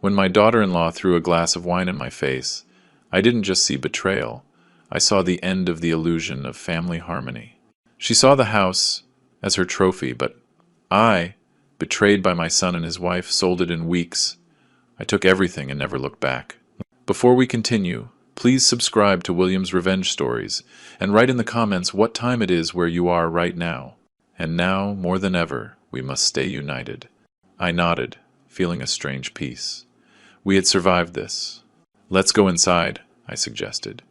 When my daughter-in-law threw a glass of wine in my face, I didn't just see betrayal. I saw the end of the illusion of family harmony. She saw the house as her trophy, but I, betrayed by my son and his wife, sold it in weeks. I took everything and never looked back. Before we continue, please subscribe to William's Revenge Stories and write in the comments what time it is where you are right now. And now, more than ever, we must stay united. I nodded, feeling a strange peace. We had survived this. Let's go inside, I suggested.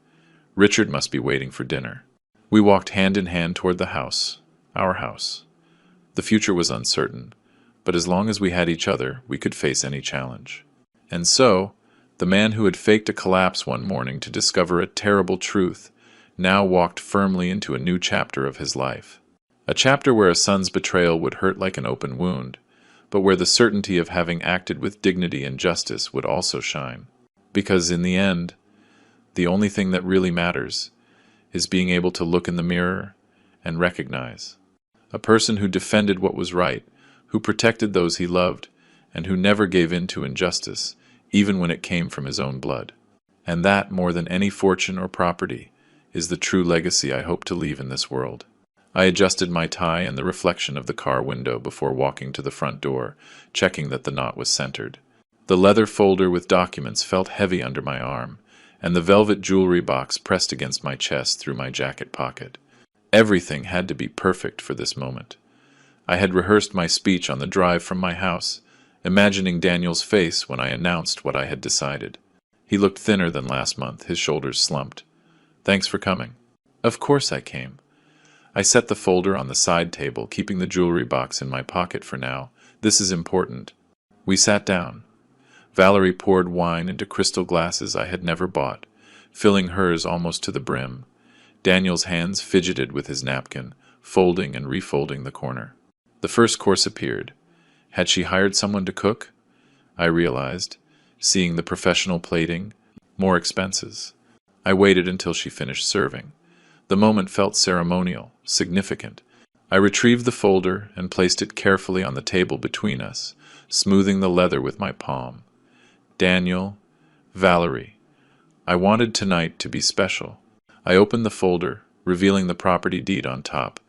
Richard must be waiting for dinner. We walked hand in hand toward the house, our house. The future was uncertain, but as long as we had each other, we could face any challenge. And so, the man who had faked a collapse one morning to discover a terrible truth now walked firmly into a new chapter of his life. A chapter where a son's betrayal would hurt like an open wound, but where the certainty of having acted with dignity and justice would also shine. Because in the end, the only thing that really matters is being able to look in the mirror and recognize a person who defended what was right, who protected those he loved, and who never gave in to injustice, even when it came from his own blood. And that, more than any fortune or property, is the true legacy I hope to leave in this world. I adjusted my tie and the reflection of the car window before walking to the front door, checking that the knot was centered. The leather folder with documents felt heavy under my arm, and the velvet jewelry box pressed against my chest through my jacket pocket. Everything had to be perfect for this moment. I had rehearsed my speech on the drive from my house, imagining Daniel's face when I announced what I had decided. He looked thinner than last month, his shoulders slumped. "Thanks for coming." "Of course I came." I set the folder on the side table, keeping the jewelry box in my pocket for now. "This is important." We sat down. Valerie poured wine into crystal glasses I had never bought, filling hers almost to the brim. Daniel's hands fidgeted with his napkin, folding and refolding the corner. The first course appeared. Had she hired someone to cook? I realized, seeing the professional plating, more expenses. I waited until she finished serving. The moment felt ceremonial, significant. I retrieved the folder and placed it carefully on the table between us, smoothing the leather with my palm. Daniel, Valerie. I wanted tonight to be special. I opened the folder, revealing the property deed on top,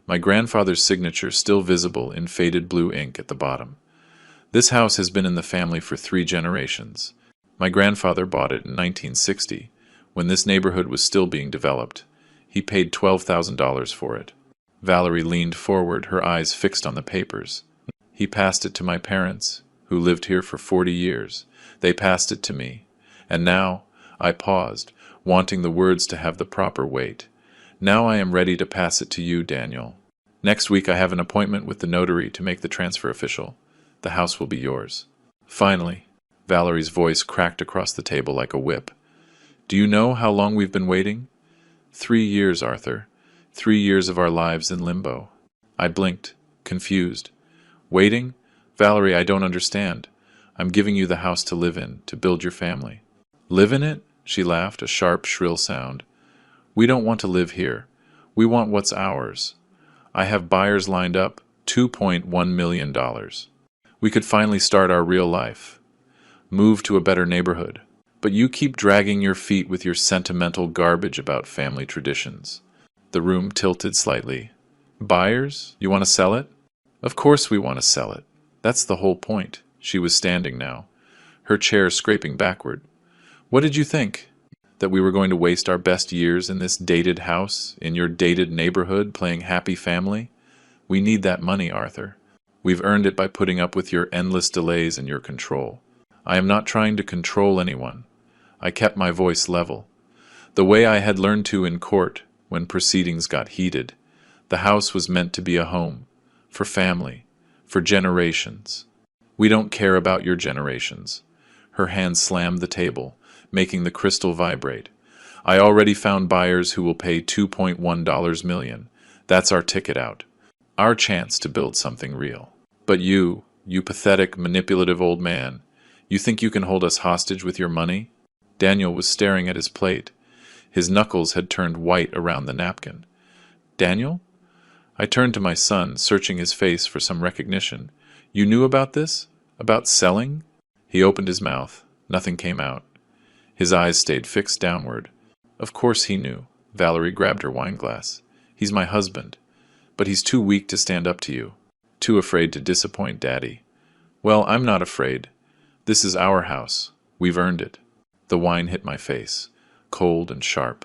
my grandfather's signature still visible in faded blue ink at the bottom. This house has been in the family for 3 generations. My grandfather bought it in 1960, when this neighborhood was still being developed. He paid $12,000 for it. Valerie leaned forward, her eyes fixed on the papers. He passed it to my parents, who lived here for 40 years. They passed it to me. And now, I paused, wanting the words to have the proper weight. Now I am ready to pass it to you, Daniel. Next week I have an appointment with the notary to make the transfer official. The house will be yours. Finally, Valerie's voice cracked across the table like a whip. Do you know how long we've been waiting? 3 years, Arthur. 3 years of our lives in limbo. I blinked, confused. Waiting? Valerie, I don't understand. I'm giving you the house to live in, to build your family. Live in it? She laughed, a sharp, shrill sound. We don't want to live here. We want what's ours. I have buyers lined up, $2.1 million. We could finally start our real life. Move to a better neighborhood. But you keep dragging your feet with your sentimental garbage about family traditions. The room tilted slightly. Buyers? You want to sell it? Of course we want to sell it. That's the whole point. She was standing now, her chair scraping backward. What did you think? That we were going to waste our best years in this dated house, in your dated neighborhood, playing happy family? We need that money, Arthur. We've earned it by putting up with your endless delays and your control. I am not trying to control anyone. I kept my voice level, the way I had learned to in court when proceedings got heated. The house was meant to be a home, for family, for generations. We don't care about your generations. Her hand slammed the table, making the crystal vibrate. I already found buyers who will pay $2.1 million. That's our ticket out. Our chance to build something real. But you pathetic, manipulative old man, you think you can hold us hostage with your money? Daniel was staring at his plate. His knuckles had turned white around the napkin. Daniel? I turned to my son, searching his face for some recognition. You knew about this? About selling? He opened his mouth. Nothing came out. His eyes stayed fixed downward. Of course he knew. Valerie grabbed her wine glass. He's my husband. But he's too weak to stand up to you. Too afraid to disappoint Daddy. Well, I'm not afraid. This is our house. We've earned it. The wine hit my face, cold and sharp,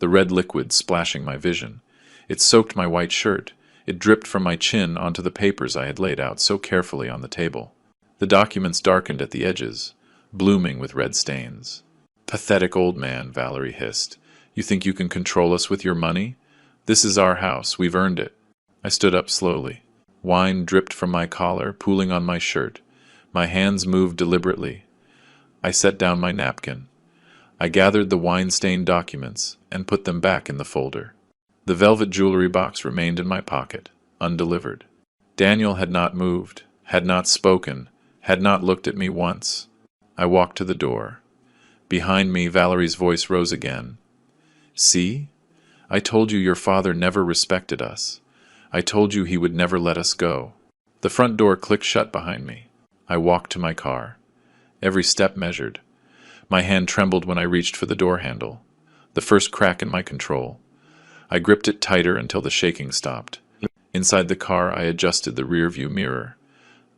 the red liquid splashing my vision. It soaked my white shirt. It dripped from my chin onto the papers I had laid out so carefully on the table. The documents darkened at the edges, blooming with red stains. Pathetic old man, Valerie hissed. You think you can control us with your money? This is our house. We've earned it. I stood up slowly. Wine dripped from my collar, pooling on my shirt. My hands moved deliberately. I set down my napkin. I gathered the wine-stained documents and put them back in the folder. The velvet jewelry box remained in my pocket, undelivered. Daniel had not moved, had not spoken, had not looked at me once. I walked to the door. Behind me, Valerie's voice rose again. See? I told you your father never respected us. I told you he would never let us go. The front door clicked shut behind me. I walked to my car. Every step measured. My hand trembled when I reached for the door handle. The first crack in my control. I gripped it tighter until the shaking stopped. Inside the car, I adjusted the rearview mirror.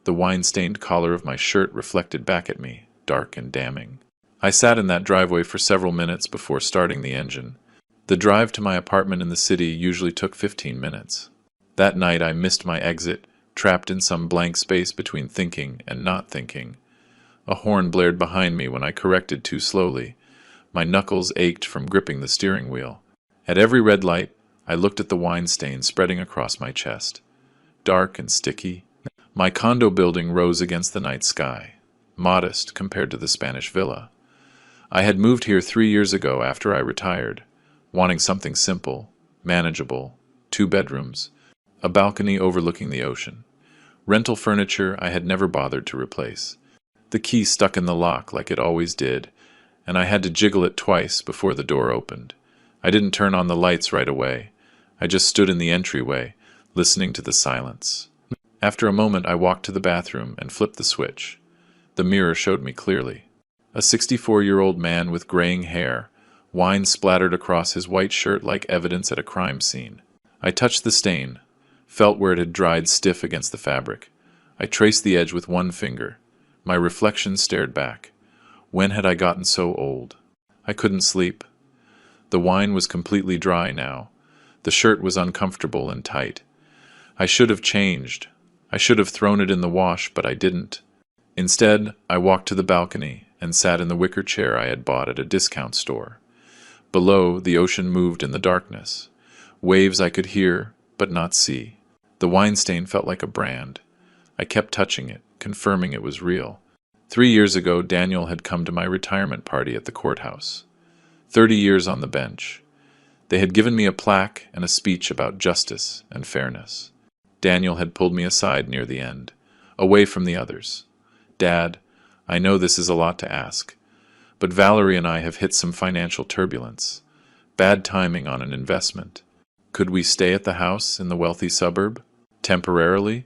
The wine-stained collar of my shirt reflected back at me, dark and damning. I sat in that driveway for several minutes before starting the engine. The drive to my apartment in the city usually took 15 minutes. That night I missed my exit, trapped in some blank space between thinking and not thinking. A horn blared behind me when I corrected too slowly. My knuckles ached from gripping the steering wheel. At every red light, I looked at the wine stain spreading across my chest. Dark and sticky. My condo building rose against the night sky, modest compared to the Spanish villa. I had moved here 3 years ago after I retired, wanting something simple, manageable, 2 bedrooms, a balcony overlooking the ocean. Rental furniture I had never bothered to replace. The key stuck in the lock like it always did, and I had to jiggle it twice before the door opened. I didn't turn on the lights right away. I just stood in the entryway, listening to the silence. After a moment, I walked to the bathroom and flipped the switch. The mirror showed me clearly. A 64-year-old man with graying hair, wine splattered across his white shirt like evidence at a crime scene. I touched the stain, felt where it had dried stiff against the fabric. I traced the edge with one finger. My reflection stared back. When had I gotten so old? I couldn't sleep. The wine was completely dry now. The shirt was uncomfortable and tight. I should have changed. I should have thrown it in the wash, but I didn't. Instead, I walked to the balcony and sat in the wicker chair I had bought at a discount store. Below, the ocean moved in the darkness. Waves I could hear, but not see. The wine stain felt like a brand. I kept touching it, confirming it was real. 3 years ago, Daniel had come to my retirement party at the courthouse. 30 years on the bench. They had given me a plaque and a speech about justice and fairness. Daniel had pulled me aside near the end, away from the others. Dad, I know this is a lot to ask, but Valerie and I have hit some financial turbulence. Bad timing on an investment. Could we stay at the house in the wealthy suburb? Temporarily?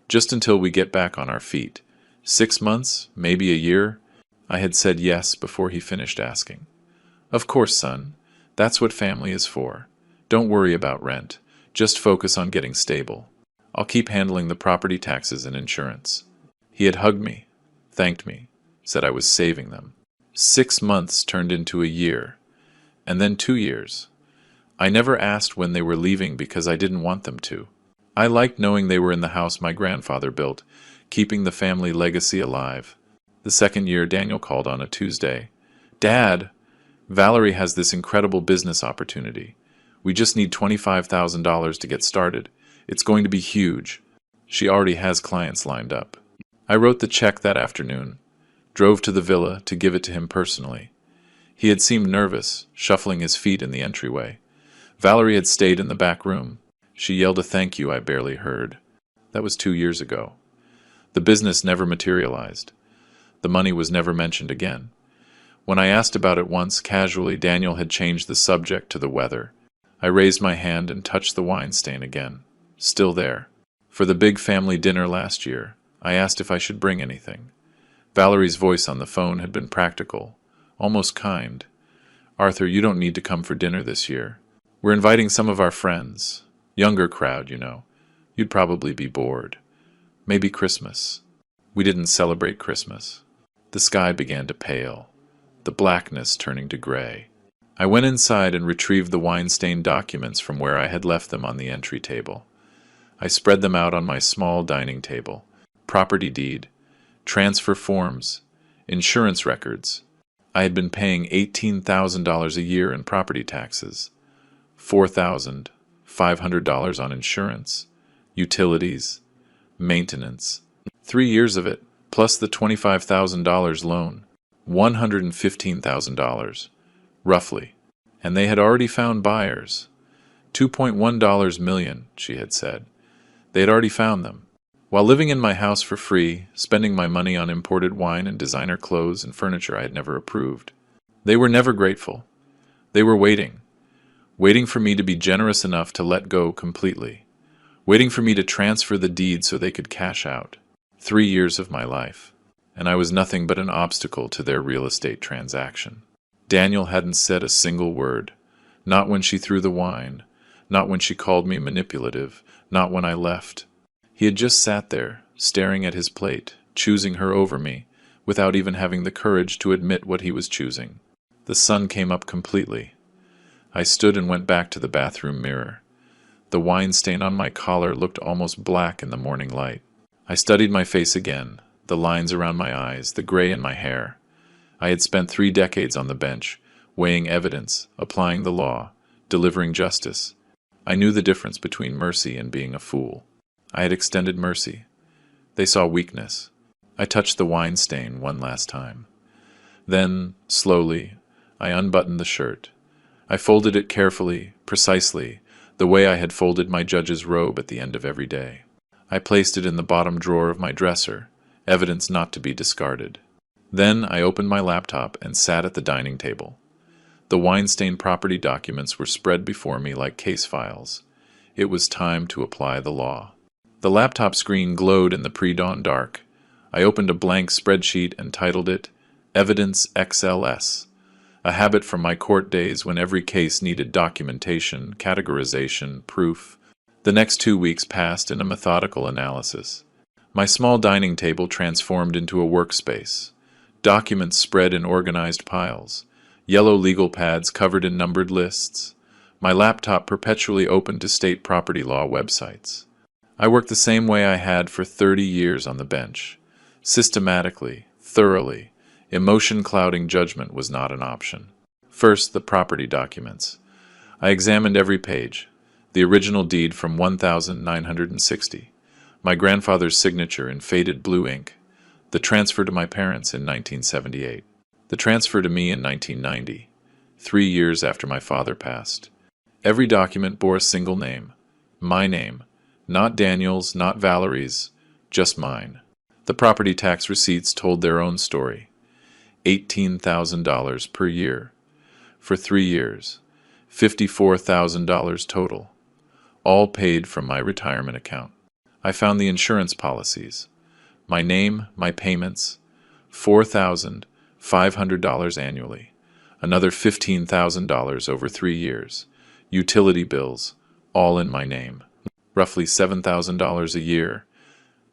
Just until we get back on our feet. 6 months? Maybe a year? I had said yes before he finished asking. Of course, son. That's what family is for. Don't worry about rent. Just focus on getting stable. I'll keep handling the property taxes and insurance. He had hugged me, thanked me, said I was saving them. 6 months turned into a year, and then 2 years. I never asked when they were leaving because I didn't want them to. I liked knowing they were in the house my grandfather built, keeping the family legacy alive. The second year, Daniel called on a Tuesday. Dad, Valerie has this incredible business opportunity. We just need $25,000 to get started. It's going to be huge. She already has clients lined up. I wrote the check that afternoon, drove to the villa to give it to him personally. He had seemed nervous, shuffling his feet in the entryway. Valerie had stayed in the back room. She yelled a thank you I barely heard. That was 2 years ago. The business never materialized. The money was never mentioned again. When I asked about it once, casually, Daniel had changed the subject to the weather. I raised my hand and touched the wine stain again. Still there. For the big family dinner last year, I asked if I should bring anything. Valerie's voice on the phone had been practical, almost kind. "Arthur, you don't need to come for dinner this year. We're inviting some of our friends. Younger crowd, you know. You'd probably be bored. Maybe Christmas." We didn't celebrate Christmas. The sky began to pale, the blackness turning to gray. I went inside and retrieved the wine-stained documents from where I had left them on the entry table. I spread them out on my small dining table. Property deed, transfer forms, insurance records. I had been paying $18,000 a year in property taxes, $4,500 on insurance, utilities, maintenance. 3 years of it, plus the $25,000 loan, $115,000, roughly. And they had already found buyers. $2.1 million, she had said. They had already found them. While living in my house for free, spending my money on imported wine and designer clothes and furniture I had never approved. They were never grateful. They were waiting for me to be generous enough to let go completely, waiting for me to transfer the deed so they could cash out. 3 years of my life, and I was nothing but an obstacle to their real estate transaction. Daniel hadn't said a single word, not when she threw the wine, not when she called me manipulative, not when I left. He had just sat there, staring at his plate, choosing her over me, without even having the courage to admit what he was choosing. The sun came up completely. I stood and went back to the bathroom mirror. The wine stain on my collar looked almost black in the morning light. I studied my face again, the lines around my eyes, the gray in my hair. I had spent 3 decades on the bench, weighing evidence, applying the law, delivering justice. I knew the difference between mercy and being a fool. I had extended mercy. They saw weakness. I touched the wine stain one last time. Then, slowly, I unbuttoned the shirt. I folded it carefully, precisely, the way I had folded my judge's robe at the end of every day. I placed it in the bottom drawer of my dresser, evidence not to be discarded. Then I opened my laptop and sat at the dining table. The wine-stained property documents were spread before me like case files. It was time to apply the law. The laptop screen glowed in the pre-dawn dark. I opened a blank spreadsheet and titled it Evidence XLS, a habit from my court days when every case needed documentation, categorization, proof. The next 2 weeks passed in a methodical analysis. My small dining table transformed into a workspace. Documents spread in organized piles. Yellow legal pads covered in numbered lists. My laptop perpetually open to state property law websites. I worked the same way I had for 30 years on the bench. Systematically, thoroughly. Emotion-clouding judgment was not an option. First, the property documents. I examined every page. The original deed from 1960. My grandfather's signature in faded blue ink. The transfer to my parents in 1978. The transfer to me in 1990, 3 years after my father passed. Every document bore a single name. My name. Not Daniel's, not Valerie's, just mine. The property tax receipts told their own story. $18,000 per year. For 3 years. $54,000 total. All paid from my retirement account. I found the insurance policies. My name, my payments, $4,500 annually. Another $15,000 over 3 years. Utility bills, all in my name. Roughly $7,000 a year,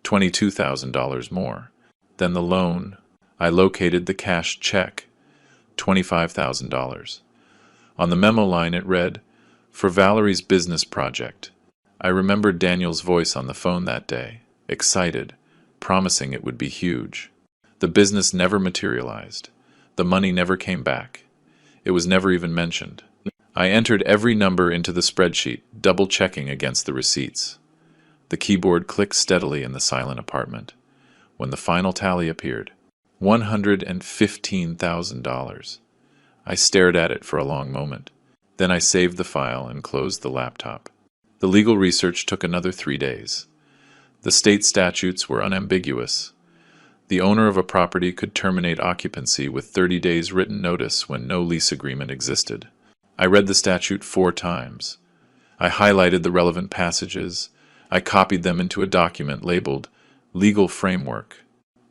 $22,000 more. Then the loan. I located the cash check, $25,000. On the memo line it read, "For Valerie's business project." I remembered Daniel's voice on the phone that day, excited, promising it would be huge. The business never materialized. The money never came back. It was never even mentioned. I entered every number into the spreadsheet, double-checking against the receipts. The keyboard clicked steadily in the silent apartment. When the final tally appeared, $115,000. I stared at it for a long moment. Then I saved the file and closed the laptop. The legal research took another 3 days. The state statutes were unambiguous. The owner of a property could terminate occupancy with 30 days written notice when no lease agreement existed. I read the statute 4 times. I highlighted the relevant passages. I copied them into a document labeled Legal Framework.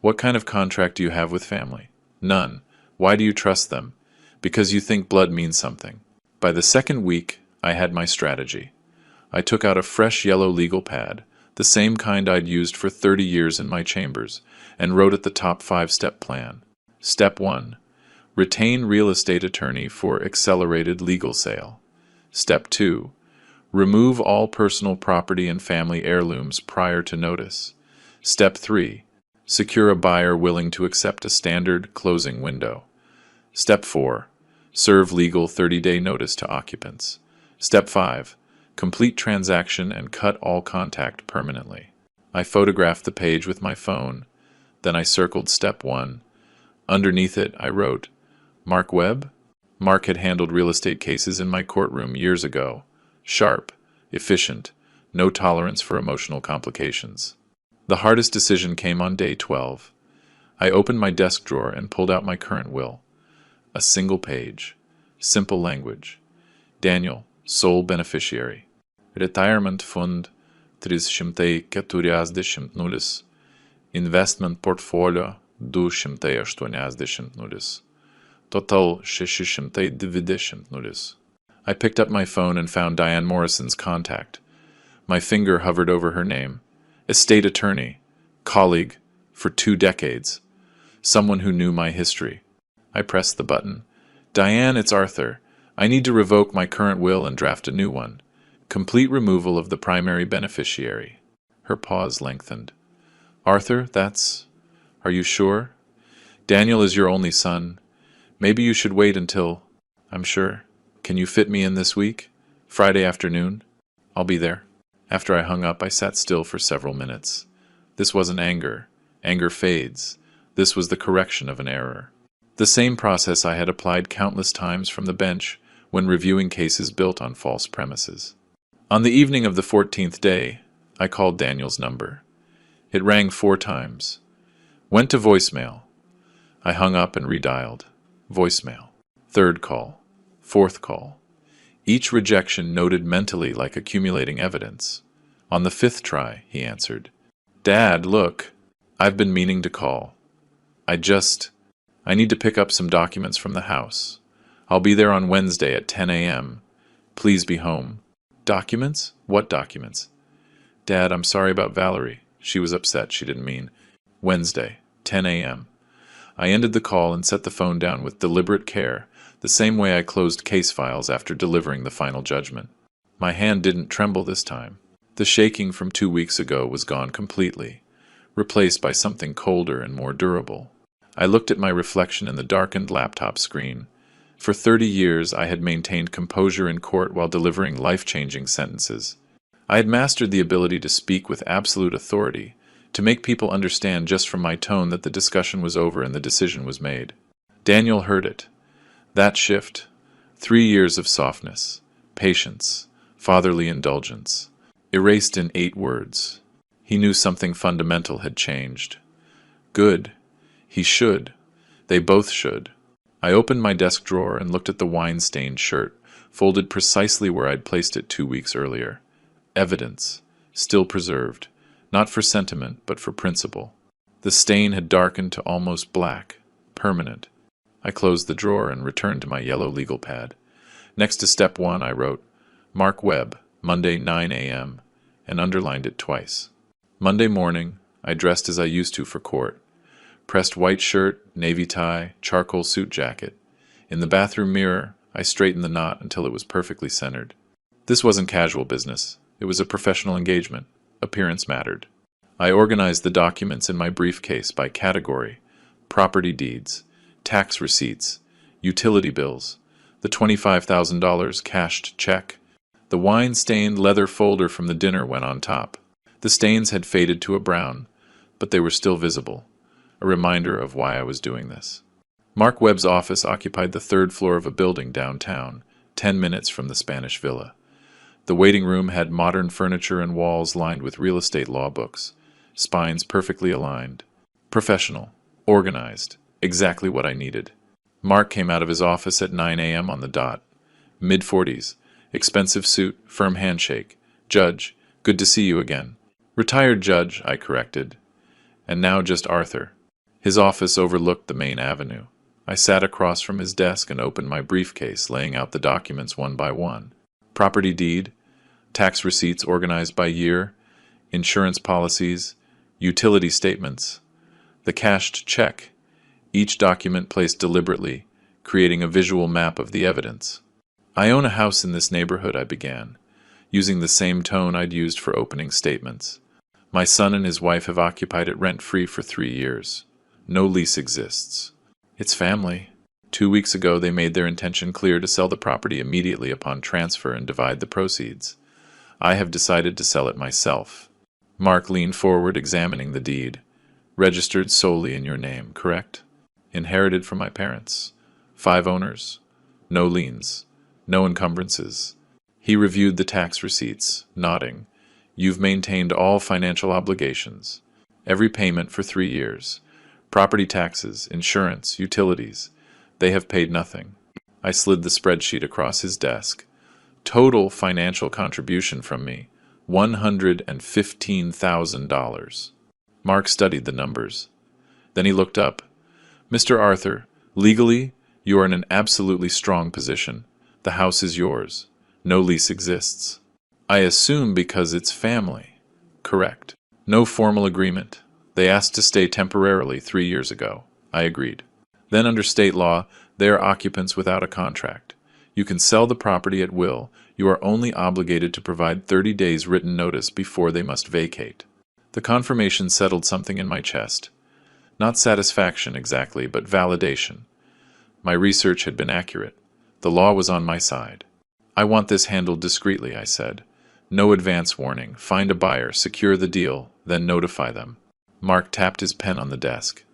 What kind of contract do you have with family? None. Why do you trust them? Because you think blood means something. By the second week, I had my strategy. I took out a fresh yellow legal pad, the same kind I'd used for 30 years in my chambers, and wrote at the top 5-step plan. Step 1. Retain real estate attorney for accelerated legal sale. Step 2. Remove all personal property and family heirlooms prior to notice. Step 3. Secure a buyer willing to accept a standard closing window. Step 4. Serve legal 30-day notice to occupants. Step 5. Complete transaction and cut all contact permanently. I photographed the page with my phone. Then I circled Step 1. Underneath it, I wrote, Mark Webb? Mark had handled real estate cases in my courtroom years ago. Sharp, efficient, no tolerance for emotional complications. The hardest decision came on day 12. I opened my desk drawer and pulled out my current will. A single page. Simple language. Daniel, sole beneficiary. Retirement fund 340 Investment portfolio 280. Total 620. I picked up my phone and found Diane Morrison's contact. My finger hovered over her name. Estate attorney. Colleague. For 2 decades. Someone who knew my history. I pressed the button. Diane, it's Arthur. I need to revoke my current will and draft a new one. Complete removal of the primary beneficiary. Her pause lengthened. Arthur, that's... Are you sure? Daniel is your only son. Maybe you should wait until... I'm sure. Can you fit me in this week? Friday afternoon? I'll be there. After I hung up, I sat still for several minutes. This wasn't anger. Anger fades. This was the correction of an error. The same process I had applied countless times from the bench when reviewing cases built on false premises. On the evening of the 14th day, I called Daniel's number. It rang 4 times. Went to voicemail. I hung up and redialed. Voicemail. 3rd call. 4th call. Each rejection noted mentally like accumulating evidence. On the 5th try, he answered. Dad, look. I've been meaning to call. I need to pick up some documents from the house. I'll be there on Wednesday at 10 a.m. Please be home. Documents? What documents? Dad, I'm sorry about Valerie. She was upset. She didn't mean. Wednesday, 10 a.m. I ended the call and set the phone down with deliberate care, the same way I closed case files after delivering the final judgment. My hand didn't tremble this time. The shaking from 2 weeks ago was gone completely, replaced by something colder and more durable. I looked at my reflection in the darkened laptop screen. For 30 years, I had maintained composure in court while delivering life-changing sentences. I had mastered the ability to speak with absolute authority, to make people understand just from my tone that the discussion was over and the decision was made. Daniel heard it. That shift, 3 years of softness, patience, fatherly indulgence, erased in 8 words. He knew something fundamental had changed. Good. He should. They both should. I opened my desk drawer and looked at the wine-stained shirt, folded precisely where I'd placed it 2 weeks earlier. Evidence. Still preserved. Not for sentiment, but for principle. The stain had darkened to almost black. Permanent. I closed the drawer and returned to my yellow legal pad. Next to step 1, I wrote, Mark Webb, Monday 9 a.m., and underlined it twice. Monday morning, I dressed as I used to for court. Pressed white shirt, navy tie, charcoal suit jacket. In the bathroom mirror, I straightened the knot until it was perfectly centered. This wasn't casual business. It was a professional engagement. Appearance mattered. I organized the documents in my briefcase by category: property deeds, tax receipts, utility bills, the $25,000 cashed check. The wine-stained leather folder from the dinner went on top. The stains had faded to a brown, but they were still visible. A reminder of why I was doing this. Mark Webb's office occupied the 3rd floor of a building downtown, 10 minutes from the Spanish Villa. The waiting room had modern furniture and walls lined with real estate law books, spines perfectly aligned. Professional, organized, exactly what I needed. Mark came out of his office at 9 a.m. on the dot. Mid-40s, expensive suit, firm handshake. Judge, good to see you again. Retired judge, I corrected. And now just Arthur. His office overlooked the main avenue. I sat across from his desk and opened my briefcase, laying out the documents one by one. Property deed, tax receipts organized by year, insurance policies, utility statements, the cashed check, each document placed deliberately, creating a visual map of the evidence. I own a house in this neighborhood, I began, using the same tone I'd used for opening statements. My son and his wife have occupied it rent-free for 3 years. No lease exists. It's family. 2 weeks ago, they made their intention clear to sell the property immediately upon transfer and divide the proceeds. I have decided to sell it myself. Mark leaned forward, examining the deed. Registered solely in your name, correct? Inherited from my parents. 5 owners. No liens. No encumbrances. He reviewed the tax receipts, nodding. You've maintained all financial obligations. Every payment for 3 years. Property taxes, insurance, utilities. They have paid nothing. I slid the spreadsheet across his desk. Total financial contribution from me, $115,000. Mark studied the numbers. Then he looked up. Mr. Arthur, legally, you are in an absolutely strong position. The house is yours. No lease exists. I assume because it's family. Correct. No formal agreement. They asked to stay temporarily 3 years ago. I agreed. Then under state law, they are occupants without a contract. You can sell the property at will. You are only obligated to provide 30 days written notice before they must vacate. The confirmation settled something in my chest. Not satisfaction exactly, but validation. My research had been accurate. The law was on my side. I want this handled discreetly, I said. No advance warning. Find a buyer, secure the deal, then notify them. Mark tapped his pen on the desk.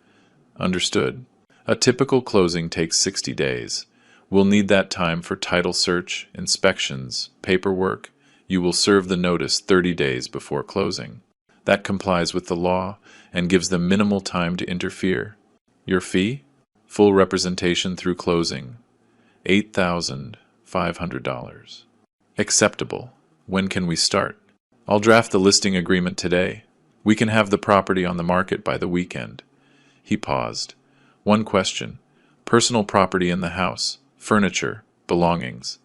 Understood. A typical closing takes 60 days. We'll need that time for title search, inspections, paperwork. You will serve the notice 30 days before closing. That complies with the law and gives them minimal time to interfere. Your fee? Full representation through closing. $8,500. Acceptable. When can we start? I'll draft the listing agreement today. We can have the property on the market by the weekend. He paused. One question. Personal property in the house. Furniture. Belongings.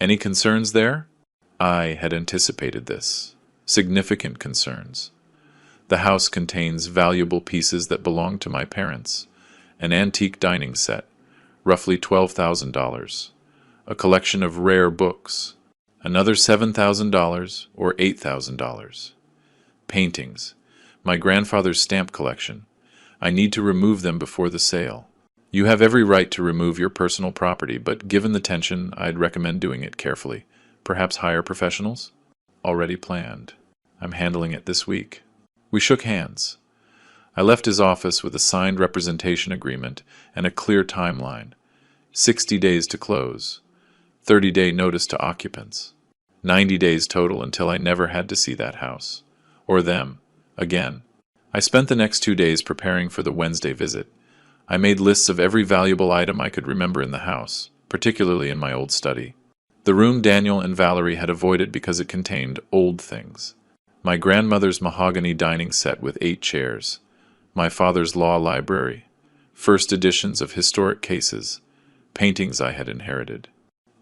Any concerns there? I had anticipated this. Significant concerns. The house contains valuable pieces that belong to my parents. An antique dining set, roughly $12,000. A collection of rare books. Another $7,000 or $8,000. Paintings. My grandfather's stamp collection. I need to remove them before the sale. You have every right to remove your personal property, but given the tension, I'd recommend doing it carefully. Perhaps hire professionals? Already planned. I'm handling it this week. We shook hands. I left his office with a signed representation agreement and a clear timeline. 60 days to close. 30-day notice to occupants. 90 days total until I never had to see that house. Or them. Again. I spent the next 2 days preparing for the Wednesday visit. I made lists of every valuable item I could remember in the house, particularly in my old study. The room Daniel and Valerie had avoided because it contained old things. My grandmother's mahogany dining set with 8 chairs. My father's law library. First editions of historic cases. Paintings I had inherited.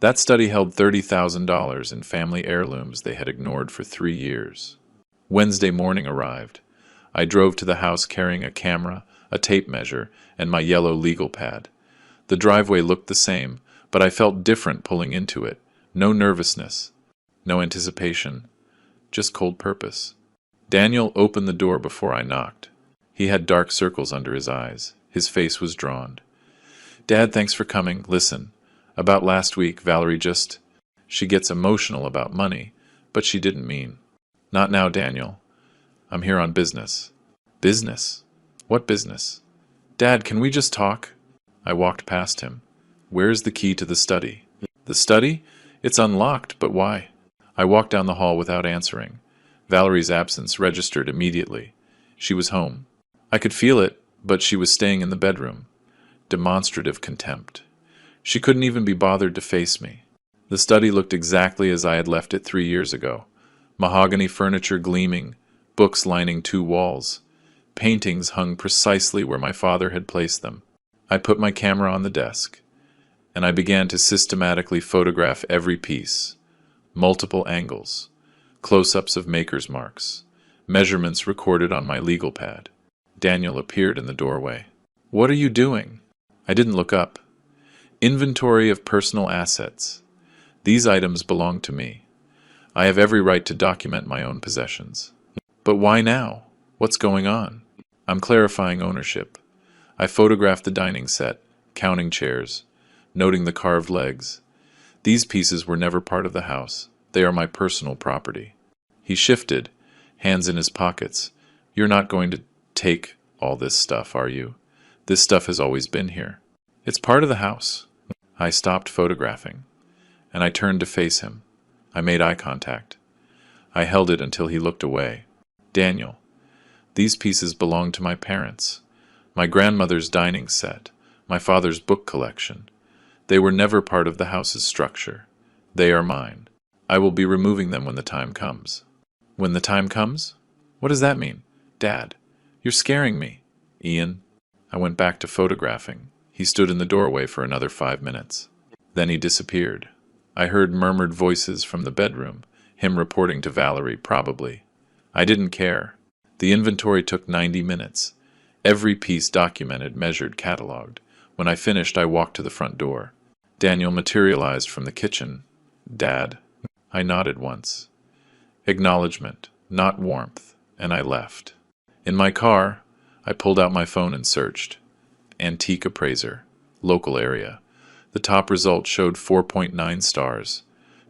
That study held $30,000 in family heirlooms they had ignored for 3 years. Wednesday morning arrived. I drove to the house carrying a camera, a tape measure, and my yellow legal pad. The driveway looked the same, but I felt different pulling into it. No nervousness. No anticipation. Just cold purpose. Daniel opened the door before I knocked. He had dark circles under his eyes. His face was drawn. Dad, thanks for coming. Listen. About last week, Valerie she gets emotional about money, but she didn't mean. Not now, Daniel. I'm here on business. Business? What business? Dad, can we just talk? I walked past him. Where's the key to the study? The study? It's unlocked, but why? I walked down the hall without answering. Valerie's absence registered immediately. She was home. I could feel it, but she was staying in the bedroom. Demonstrative contempt. She couldn't even be bothered to face me. The study looked exactly as I had left it 3 years ago. Mahogany furniture gleaming, books lining 2 walls. Paintings hung precisely where my father had placed them. I put my camera on the desk, and I began to systematically photograph every piece, multiple angles, close-ups of maker's marks, measurements recorded on my legal pad. Daniel appeared in the doorway. "What are you doing?" I didn't look up. "Inventory of personal assets. These items belong to me. I have every right to document my own possessions." "But why now? What's going on?" "I'm clarifying ownership. I photographed the dining set, counting chairs, noting the carved legs. These pieces were never part of the house. They are my personal property." He shifted, hands in his pockets. "You're not going to take all this stuff, are you? This stuff has always been here. It's part of the house." I stopped photographing, and I turned to face him. I made eye contact. I held it until he looked away. "Daniel, these pieces belong to my parents. My grandmother's dining set, my father's book collection. They were never part of the house's structure. They are mine. I will be removing them when the time comes." "When the time comes? What does that mean?" "Dad, you're scaring me." "Ian." I went back to photographing. He stood in the doorway for another 5 minutes. Then he disappeared. I heard murmured voices from the bedroom, him reporting to Valerie, probably. I didn't care. The inventory took 90 minutes. Every piece documented, measured, catalogued. When I finished, I walked to the front door. Daniel materialized from the kitchen. "Dad." I nodded once. Acknowledgement, not warmth, and I left. In my car, I pulled out my phone and searched. Antique appraiser, local area. The top result showed 4.9 stars,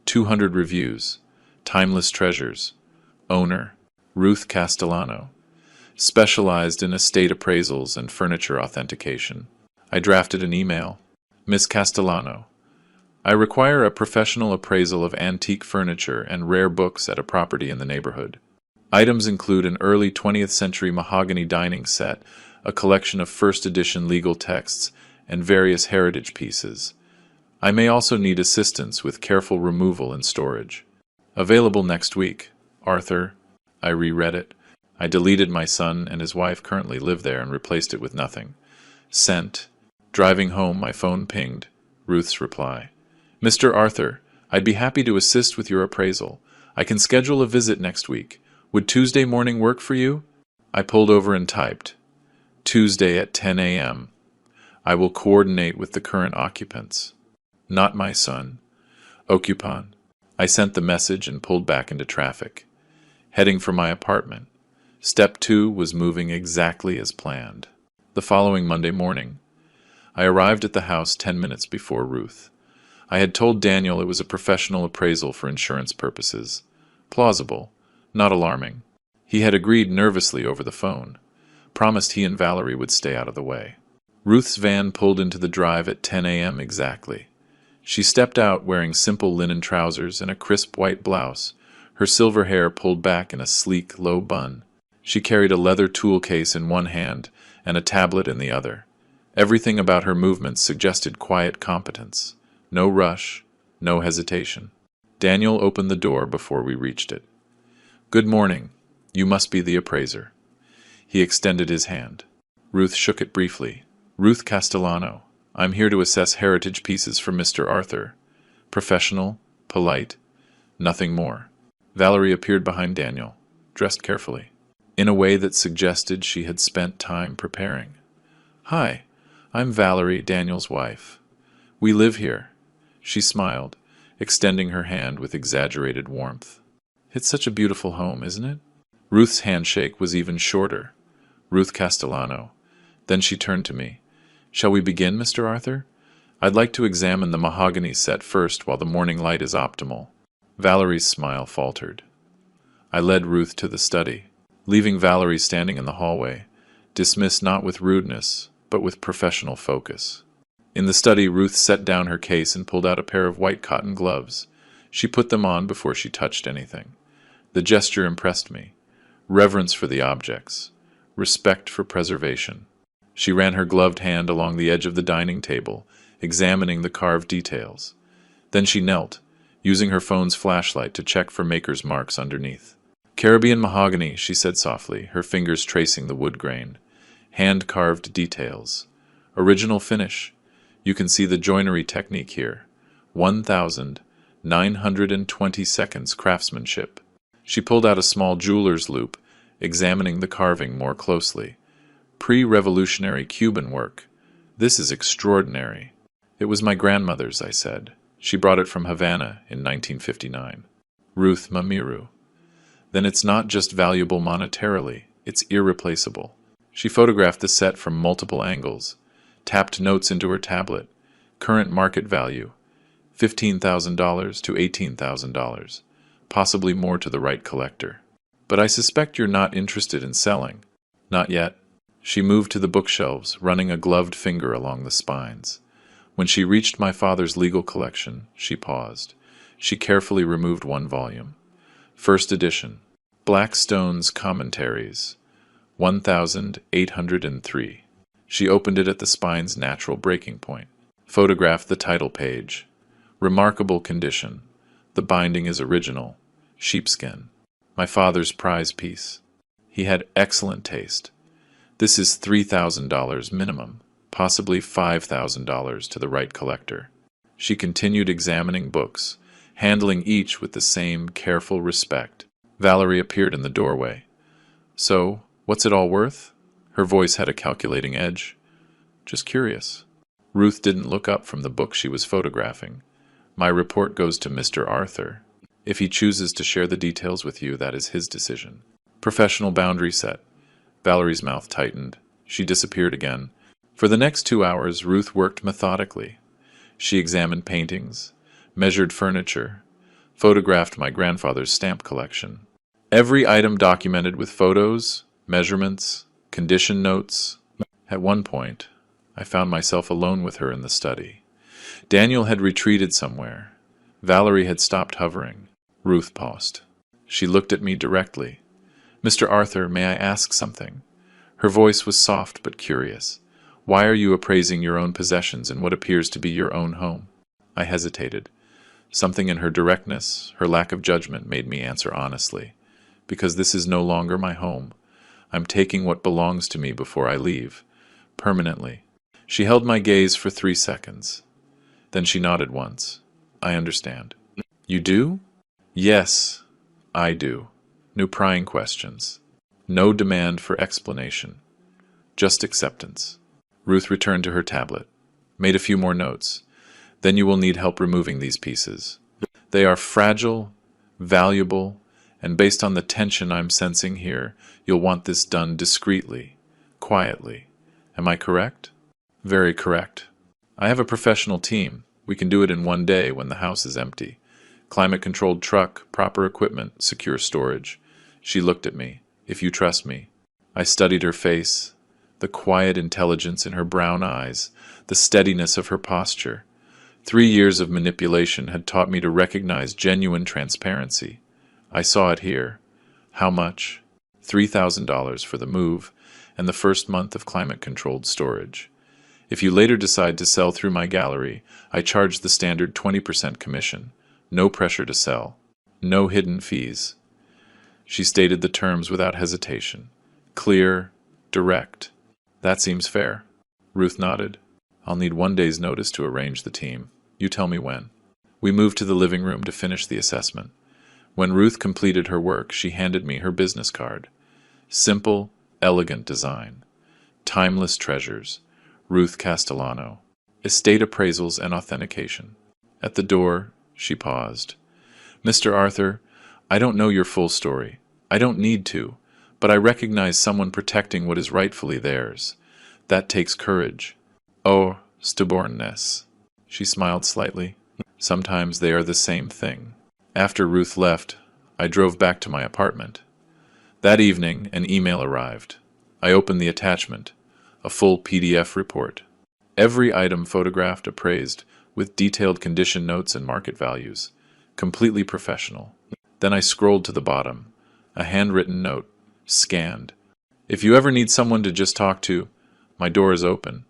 200 reviews, timeless treasures. Owner, Ruth Castellano. Specialized in estate appraisals and furniture authentication. I drafted an email. "Miss Castellano, I require a professional appraisal of antique furniture and rare books at a property in the neighborhood. Items include an early 20th century mahogany dining set, a collection of first edition legal texts, and various heritage pieces. I may also need assistance with careful removal and storage. Available next week. Arthur." I reread it. I deleted "my son and his wife currently live there" and replaced it with nothing. Sent. Driving home, my phone pinged. Ruth's reply. "Mr. Arthur, I'd be happy to assist with your appraisal. I can schedule a visit next week. Would Tuesday morning work for you?" I pulled over and typed. "Tuesday at 10 a.m. I will coordinate with the current occupants." Not my son. Occupant. I sent the message and pulled back into traffic. Heading for my apartment. Step 2 was moving exactly as planned. The following Monday morning, I arrived at the house 10 minutes before Ruth. I had told Daniel it was a professional appraisal for insurance purposes. Plausible, not alarming. He had agreed nervously over the phone, promised he and Valerie would stay out of the way. Ruth's van pulled into the drive at 10 a.m. exactly. She stepped out wearing simple linen trousers and a crisp white blouse, her silver hair pulled back in a sleek, low bun. She carried a leather tool case in one hand and a tablet in the other. Everything about her movements suggested quiet competence. No rush, no hesitation. Daniel opened the door before we reached it. "Good morning. You must be the appraiser." He extended his hand. Ruth shook it briefly. "Ruth Castellano. I'm here to assess heritage pieces for Mr. Arthur. Professional, polite, nothing more." Valerie appeared behind Daniel, dressed carefully, in a way that suggested she had spent time preparing. "Hi, I'm Valerie, Daniel's wife. We live here." She smiled, extending her hand with exaggerated warmth. "It's such a beautiful home, isn't it?" Ruth's handshake was even shorter. "Ruth Castellano." Then she turned to me. "Shall we begin, Mr. Arthur? I'd like to examine the mahogany set first while the morning light is optimal." Valerie's smile faltered. I led Ruth to the study, leaving Valerie standing in the hallway, dismissed not with rudeness, but with professional focus. In the study, Ruth set down her case and pulled out a pair of white cotton gloves. She put them on before she touched anything. The gesture impressed me. Reverence for the objects. Respect for preservation. She ran her gloved hand along the edge of the dining table, examining the carved details. Then she knelt, using her phone's flashlight to check for maker's marks underneath. Caribbean mahogany, she said softly, her fingers tracing the wood grain. Hand-carved details. Original finish. You can see the joinery technique here. 1,920 seconds craftsmanship. She pulled out a small jeweler's loupe, examining the carving more closely. Pre-revolutionary Cuban work. This is extraordinary. It was my grandmother's, I said. She brought it from Havana in 1959. Ruth Mamiru. Then it's not just valuable monetarily, it's irreplaceable. She photographed the set from multiple angles, tapped notes into her tablet. Current market value, $15,000 to $18,000, possibly more to the right collector. But I suspect you're not interested in selling. Not yet. She moved to the bookshelves, running a gloved finger along the spines. When she reached my father's legal collection, she paused. She carefully removed one volume. First edition, Blackstone's Commentaries, 1,803. She opened it at the spine's natural breaking point. Photographed the title page. Remarkable condition. The binding is original. Sheepskin. My father's prize piece. He had excellent taste. This is $3,000 minimum, possibly $5,000 to the right collector. She continued examining books, handling each with the same careful respect. Valerie appeared in the doorway. So, what's it all worth? Her voice had a calculating edge. Just curious. Ruth didn't look up from the book she was photographing. My report goes to Mr. Arthur. If he chooses to share the details with you, that is his decision. Professional boundary set. Valerie's mouth tightened. She disappeared again. For the next 2 hours, Ruth worked methodically. She examined paintings, measured furniture, photographed my grandfather's stamp collection. Every item documented with photos, measurements, condition notes. At one point, I found myself alone with her in the study. Daniel had retreated somewhere. Valerie had stopped hovering. Ruth paused. She looked at me directly. Mr. Arthur, may I ask something? Her voice was soft but curious. Why are you appraising your own possessions in what appears to be your own home? I hesitated. Something in her directness, her lack of judgment, made me answer honestly. Because this is no longer my home. I'm taking what belongs to me before I leave. Permanently. She held my gaze for 3 seconds. Then she nodded once. I understand. You do? Yes, I do. No prying questions. No demand for explanation. Just acceptance. Ruth returned to her tablet. Made a few more notes. Then you will need help removing these pieces. They are fragile, valuable, and based on the tension I'm sensing here, you'll want this done discreetly, quietly. Am I correct? Very correct. I have a professional team. We can do it in 1 day when the house is empty. Climate-controlled truck, proper equipment, secure storage. She looked at me. If you trust me. I studied her face, the quiet intelligence in her brown eyes, the steadiness of her posture. 3 years of manipulation had taught me to recognize genuine transparency. I saw it here. How much? $3,000 for the move and the first month of climate-controlled storage. If you later decide to sell through my gallery, I charge the standard 20% commission. No pressure to sell. No hidden fees. She stated the terms without hesitation. Clear, direct. That seems fair. Ruth nodded. I'll need 1 day's notice to arrange the team. You tell me when. We moved to the living room to finish the assessment. When Ruth completed her work, she handed me her business card. Simple, elegant design. Timeless treasures. Ruth Castellano. Estate appraisals and authentication. At the door, she paused. Mr. Arthur, I don't know your full story. I don't need to, but I recognize someone protecting what is rightfully theirs. That takes courage. Or stubbornness. She smiled slightly. Sometimes they are the same thing. After Ruth left, I drove back to my apartment. That evening, an email arrived. I opened the attachment, a full PDF report. Every item photographed, appraised, with detailed condition notes and market values. Completely professional. Then I scrolled to the bottom. A handwritten note. Scanned. If you ever need someone to just talk to, my door is open.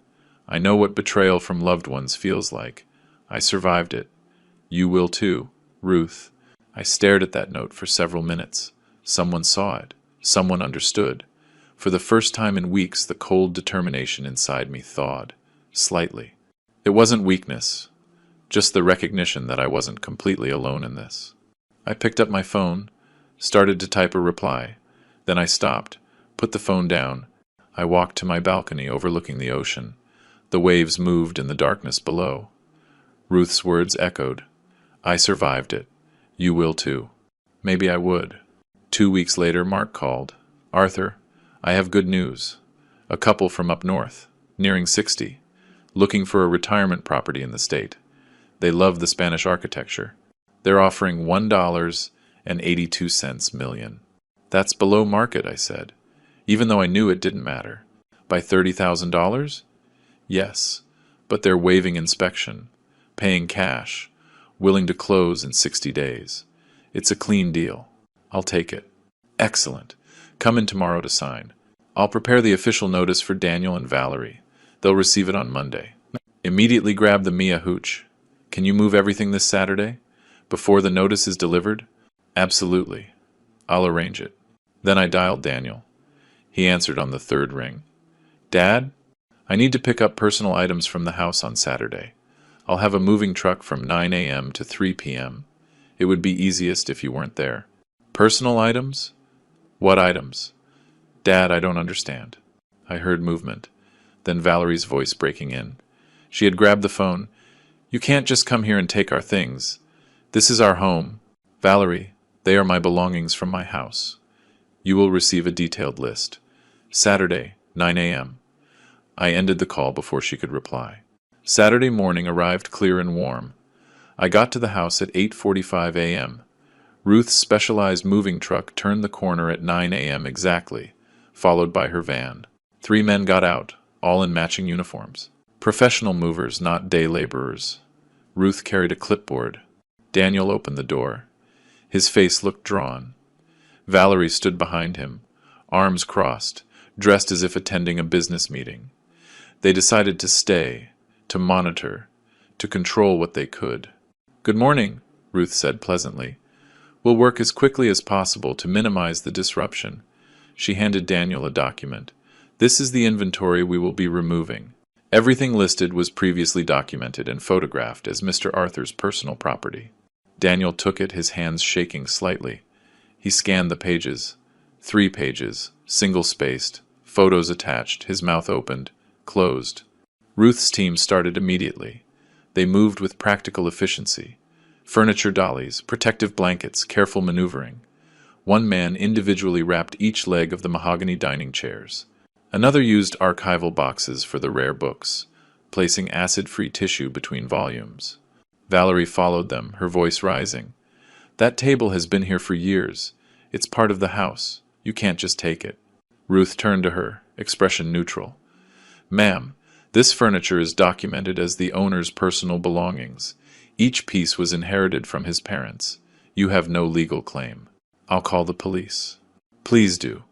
I know what betrayal from loved ones feels like. I survived it. You will too, Ruth. I stared at that note for several minutes, Someone saw it. Someone understood. For the first time in weeks, the cold determination inside me thawed. Slightly. It wasn't weakness, just the recognition that I wasn't completely alone in this. I picked up my phone, started to type a reply. Then I stopped, put the phone down. I walked to my balcony overlooking the ocean. The waves moved in the darkness below. Ruth's words echoed. I survived it. You will too. Maybe I would. 2 weeks later, Mark called. Arthur, I have good news. A couple from up north, nearing 60, looking for a retirement property in the state. They love the Spanish architecture. They're offering $1.82 million. That's below market, I said, even though I knew it didn't matter. By $30,000? Yes, but they're waiving inspection, paying cash, willing to close in 60 days. It's a clean deal. I'll take it. Excellent. Come in tomorrow to sign. I'll prepare the official notice for Daniel and Valerie. They'll receive it on Monday. Immediately grab the Mia hooch. Can you move everything this Saturday? Before the notice is delivered? Absolutely. I'll arrange it. Then I dialed Daniel. He answered on the third ring. Dad, I need to pick up personal items from the house on Saturday. I'll have a moving truck from 9 a.m. to 3 p.m. It would be easiest if you weren't there. Personal items? What items? Dad, I don't understand. I heard movement, then Valerie's voice breaking in. She had grabbed the phone. You can't just come here and take our things. This is our home. Valerie, they are my belongings from my house. You will receive a detailed list. Saturday, 9 a.m. I ended the call before she could reply. Saturday morning arrived clear and warm. I got to the house at 8:45 a.m. Ruth's specialized moving truck turned the corner at 9 a.m. exactly, followed by her van. 3 men got out, all in matching uniforms. Professional movers, not day laborers. Ruth carried a clipboard. Daniel opened the door. His face looked drawn. Valerie stood behind him, arms crossed, dressed as if attending a business meeting. They decided to stay, to monitor, to control what they could. Good morning, Ruth said pleasantly. We'll work as quickly as possible to minimize the disruption. She handed Daniel a document. This is the inventory we will be removing. Everything listed was previously documented and photographed as Mr. Arthur's personal property. Daniel took it, his hands shaking slightly. He scanned the pages. 3 pages, single-spaced, photos attached, his mouth opened, closed. Ruth's team started immediately. They moved with practical efficiency. Furniture dollies, protective blankets, careful maneuvering. One man individually wrapped each leg of the mahogany dining chairs. Another used archival boxes for the rare books, placing acid-free tissue between volumes. Valerie followed them, her voice rising. That table has been here for years. It's part of the house. You can't just take it. Ruth turned to her, expression neutral. Ma'am, this furniture is documented as the owner's personal belongings. Each piece was inherited from his parents. You have no legal claim. I'll call the police. Please do.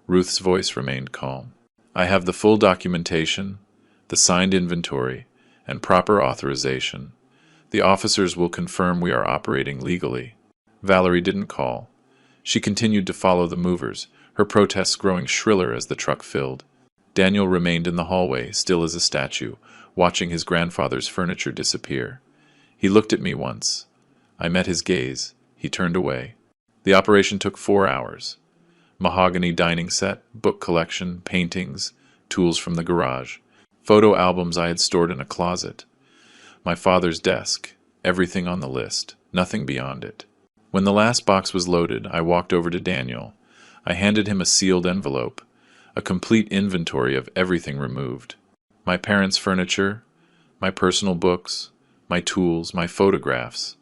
Ruth's voice remained calm. I have the full documentation, the signed inventory, and proper authorization. The officers will confirm we are operating legally. Valerie didn't call. She continued to follow the movers, her protests growing shriller as the truck filled. Daniel remained in the hallway, still as a statue, watching his grandfather's furniture disappear. He looked at me once. I met his gaze. He turned away. The operation took 4 hours. Mahogany dining set, book collection, paintings, tools from the garage, photo albums I had stored in a closet. My father's desk, everything on the list, nothing beyond it. When the last box was loaded, I walked over to Daniel. I handed him a sealed envelope, a complete inventory of everything removed. My parents' furniture, my personal books, my tools, my photographs,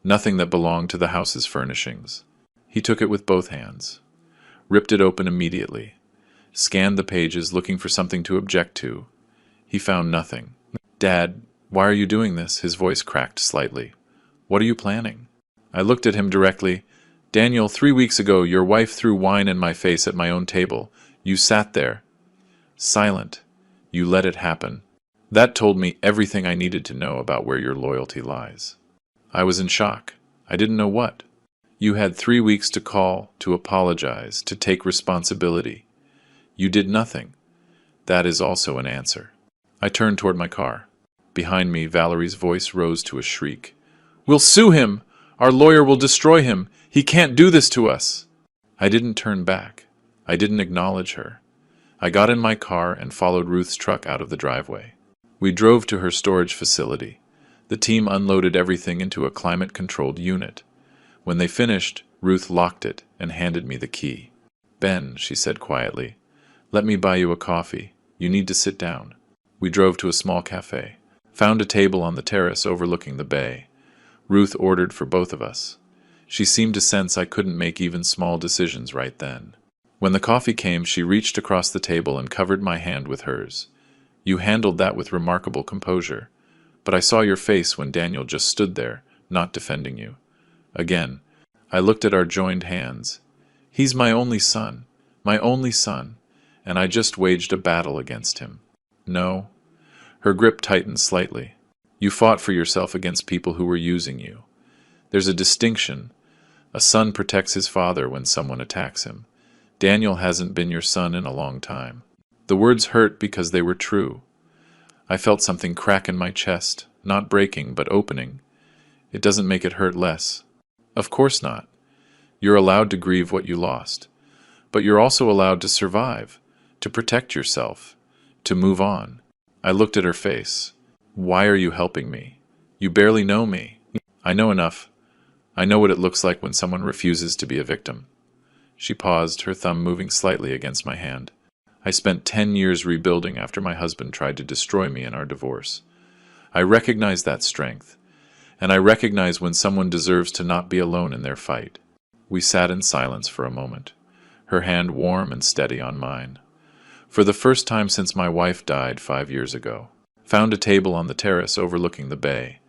nothing that belonged to the house's furnishings. He took it with both hands, ripped it open immediately, scanned the pages looking for something to object to. He found nothing. Dad, why are you doing this? His voice cracked slightly. What are you planning? I looked at him directly. Daniel, 3 weeks ago, your wife threw wine in my face at my own table. You sat there, silent. You let it happen. That told me everything I needed to know about where your loyalty lies. I was in shock. I didn't know what. You had 3 weeks to call, to apologize, to take responsibility. You did nothing. That is also an answer. I turned toward my car. Behind me, Valerie's voice rose to a shriek. We'll sue him! Our lawyer will destroy him! He can't do this to us! I didn't turn back. I didn't acknowledge her. I got in my car and followed Ruth's truck out of the driveway. We drove to her storage facility. The team unloaded everything into a climate-controlled unit. When they finished, Ruth locked it and handed me the key. Ben, she said quietly, let me buy you a coffee. You need to sit down. We drove to a small cafe, found a table on the terrace overlooking the bay. Ruth ordered for both of us. She seemed to sense I couldn't make even small decisions right then. When the coffee came, she reached across the table and covered my hand with hers. You handled that with remarkable composure, but I saw your face when Daniel just stood there, not defending you. Again, I looked at our joined hands. He's my only son, and I just waged a battle against him. No. Her grip tightened slightly. You fought for yourself against people who were using you. There's a distinction. A son protects his father when someone attacks him. Daniel hasn't been your son in a long time. The words hurt because they were true. I felt something crack in my chest, not breaking, but opening. It doesn't make it hurt less. Of course not. You're allowed to grieve what you lost. But you're also allowed to survive, to protect yourself, to move on. I looked at her face. Why are you helping me? You barely know me. I know enough. I know what it looks like when someone refuses to be a victim. She paused, her thumb moving slightly against my hand. I spent 10 years rebuilding after my husband tried to destroy me in our divorce. I recognize that strength, and I recognize when someone deserves to not be alone in their fight. We sat in silence for a moment, her hand warm and steady on mine. For the first time since my wife died 5 years ago, found a table on the terrace overlooking the bay.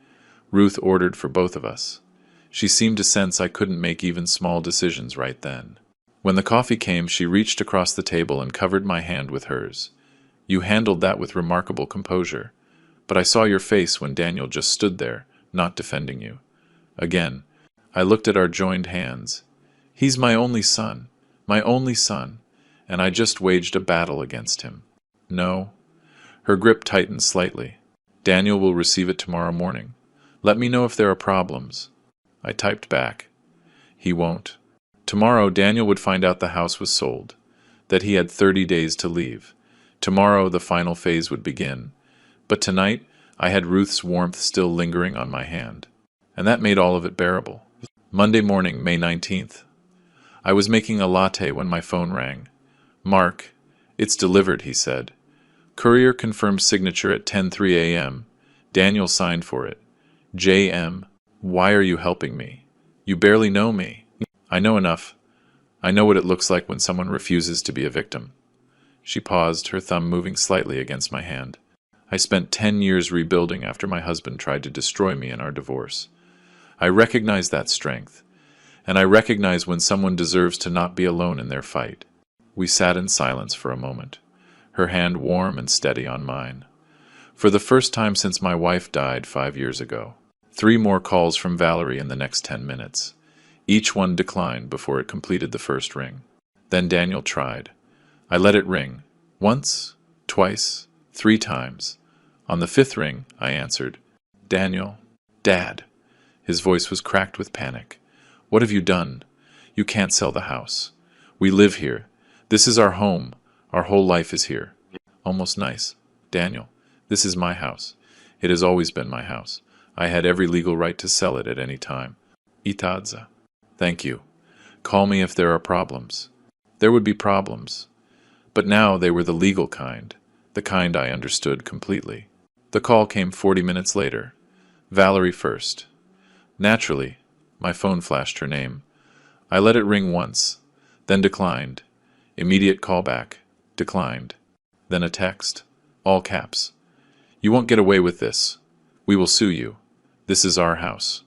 Ruth ordered for both of us. She seemed to sense I couldn't make even small decisions right then. When the coffee came, she reached across the table and covered my hand with hers. You handled that with remarkable composure, but I saw your face when Daniel just stood there, not defending you. Again, I looked at our joined hands. He's my only son, and I just waged a battle against him. No. Her grip tightened slightly. Daniel will receive it tomorrow morning. Let me know if there are problems. I typed back. He won't. Tomorrow, Daniel would find out the house was sold, that he had 30 days to leave. Tomorrow, the final phase would begin. But tonight, I had Ruth's warmth still lingering on my hand, and that made all of it bearable. Monday morning, May 19th. I was making a latte when my phone rang. Mark, it's delivered, he said. Courier confirmed signature at 10:03 a.m. Daniel signed for it. J.M., why are you helping me? You barely know me. I know enough. I know what it looks like when someone refuses to be a victim. She paused, her thumb moving slightly against my hand. I spent 10 years rebuilding after my husband tried to destroy me in our divorce. I recognize that strength, and I recognize when someone deserves to not be alone in their fight. We sat in silence for a moment, her hand warm and steady on mine. For the first time since my wife died 5 years ago. 3 more calls from Valerie in the next 10 minutes. Each one declined before it completed the first ring. Then Daniel tried. I let it ring. Once, twice, 3 times. On the 5th ring, I answered. Daniel. Dad. His voice was cracked with panic. What have you done? You can't sell the house. We live here. This is our home. Our whole life is here. Almost nice. Daniel, this is my house. It has always been my house. I had every legal right to sell it at any time. Itadza. Thank you. Call me if there are problems. There would be problems. But now they were the legal kind, the kind I understood completely. The call came 40 minutes later. Valerie first. Naturally, my phone flashed her name. I let it ring once, then declined. Immediate callback. Declined. Then a text. All caps. You won't get away with this. We will sue you. This is our house.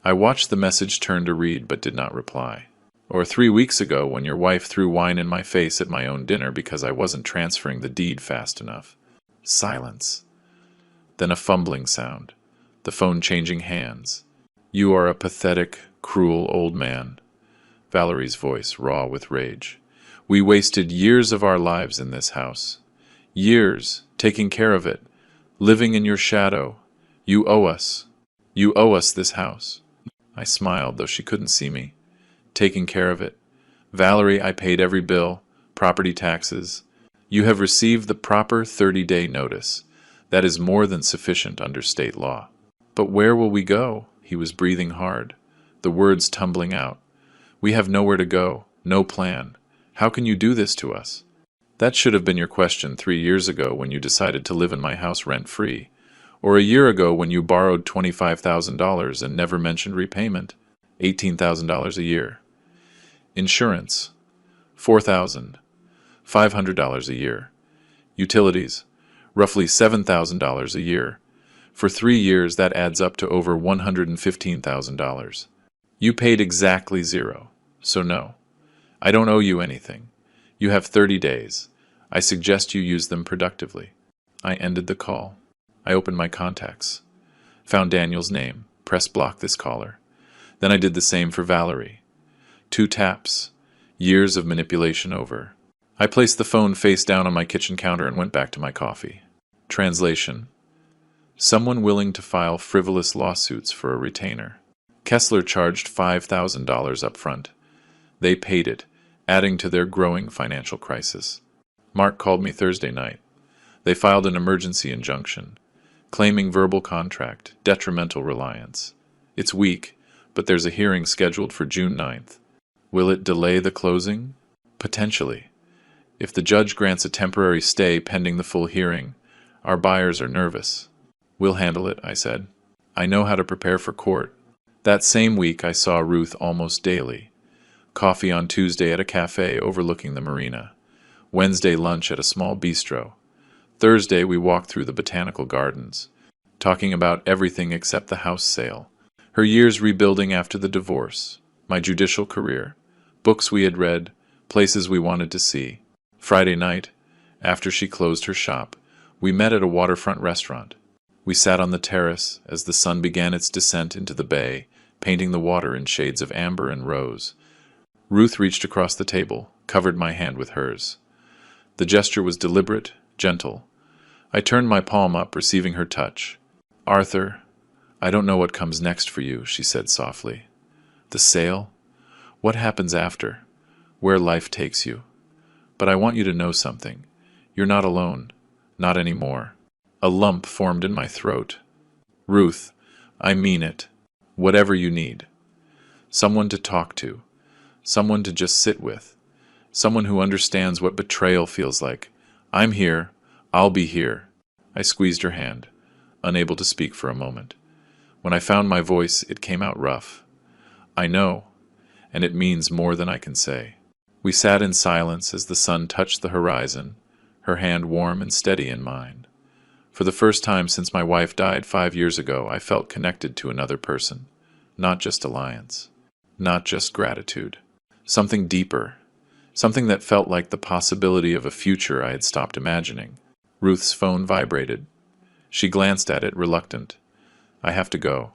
I watched the message turn to read but did not reply. Or 3 weeks ago when your wife threw wine in my face at my own dinner because I wasn't transferring the deed fast enough. Silence. Then a fumbling sound. The phone changing hands. You are a pathetic, cruel old man. Valerie's voice raw with rage. We wasted years of our lives in this house. Years, taking care of it, living in your shadow. You owe us. You owe us this house. I smiled, though she couldn't see me. Taking care of it. Valerie, I paid every bill, property taxes. You have received the proper 30-day notice. That is more than sufficient under state law. But where will we go? He was breathing hard, the words tumbling out. We have nowhere to go, no plan. How can you do this to us? That should have been your question 3 years ago when you decided to live in my house rent-free. Or a year ago when you borrowed $25,000 and never mentioned repayment. $18,000 a year. Insurance. $4,500 a year. Utilities. Roughly $7,000 a year. For 3 years, that adds up to over $115,000. You paid exactly zero, so no. I don't owe you anything. You have 30 days. I suggest you use them productively. I ended the call. I opened my contacts. Found Daniel's name. Press block this caller. Then I did the same for Valerie. 2 taps. Years of manipulation over. I placed the phone face down on my kitchen counter and went back to my coffee. Translation. Someone willing to file frivolous lawsuits for a retainer. Kessler charged $5,000 up front. They paid it, adding to their growing financial crisis. Mark called me Thursday night. They filed an emergency injunction, claiming verbal contract, detrimental reliance. It's weak, but there's a hearing scheduled for June 9th. Will it delay the closing? Potentially. If the judge grants a temporary stay pending the full hearing, our buyers are nervous. We'll handle it, I said. I know how to prepare for court. That same week I saw Ruth almost daily. Coffee on Tuesday at a cafe overlooking the marina. Wednesday lunch at a small bistro. Thursday we walked through the botanical gardens, talking about everything except the house sale, her years rebuilding after the divorce, my judicial career, books we had read, places we wanted to see. Friday night, after she closed her shop, we met at a waterfront restaurant. We sat on the terrace as the sun began its descent into the bay, painting the water in shades of amber and rose. Ruth reached across the table, covered my hand with hers. The gesture was deliberate, gentle. I turned my palm up, receiving her touch. Arthur, I don't know what comes next for you, she said softly. The sale? What happens after? Where life takes you? But I want you to know something. You're not alone. Not anymore. A lump formed in my throat. Ruth, I mean it. Whatever you need. Someone to talk to. Someone to just sit with. Someone who understands what betrayal feels like. I'm here. I'll be here. I squeezed her hand, unable to speak for a moment. When I found my voice, it came out rough. I know, and it means more than I can say. We sat in silence as the sun touched the horizon, her hand warm and steady in mine. For the first time since my wife died 5 years ago, I felt connected to another person. Not just alliance. Not just gratitude. Something deeper. Something that felt like the possibility of a future I had stopped imagining. Ruth's phone vibrated. She glanced at it, reluctant. I have to go.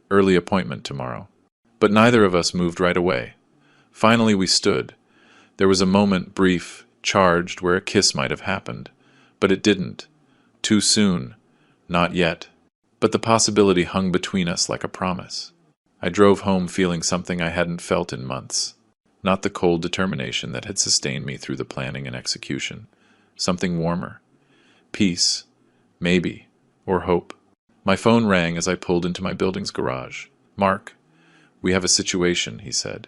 Early appointment tomorrow. But neither of us moved right away. Finally we stood. There was a moment, brief, charged, where a kiss might have happened. But it didn't. Too soon. Not yet. But the possibility hung between us like a promise. I drove home feeling something I hadn't felt in months. Not the cold determination that had sustained me through the planning and execution. Something warmer. Peace. Maybe. Or hope. My phone rang as I pulled into my building's garage. Mark, we have a situation, he said.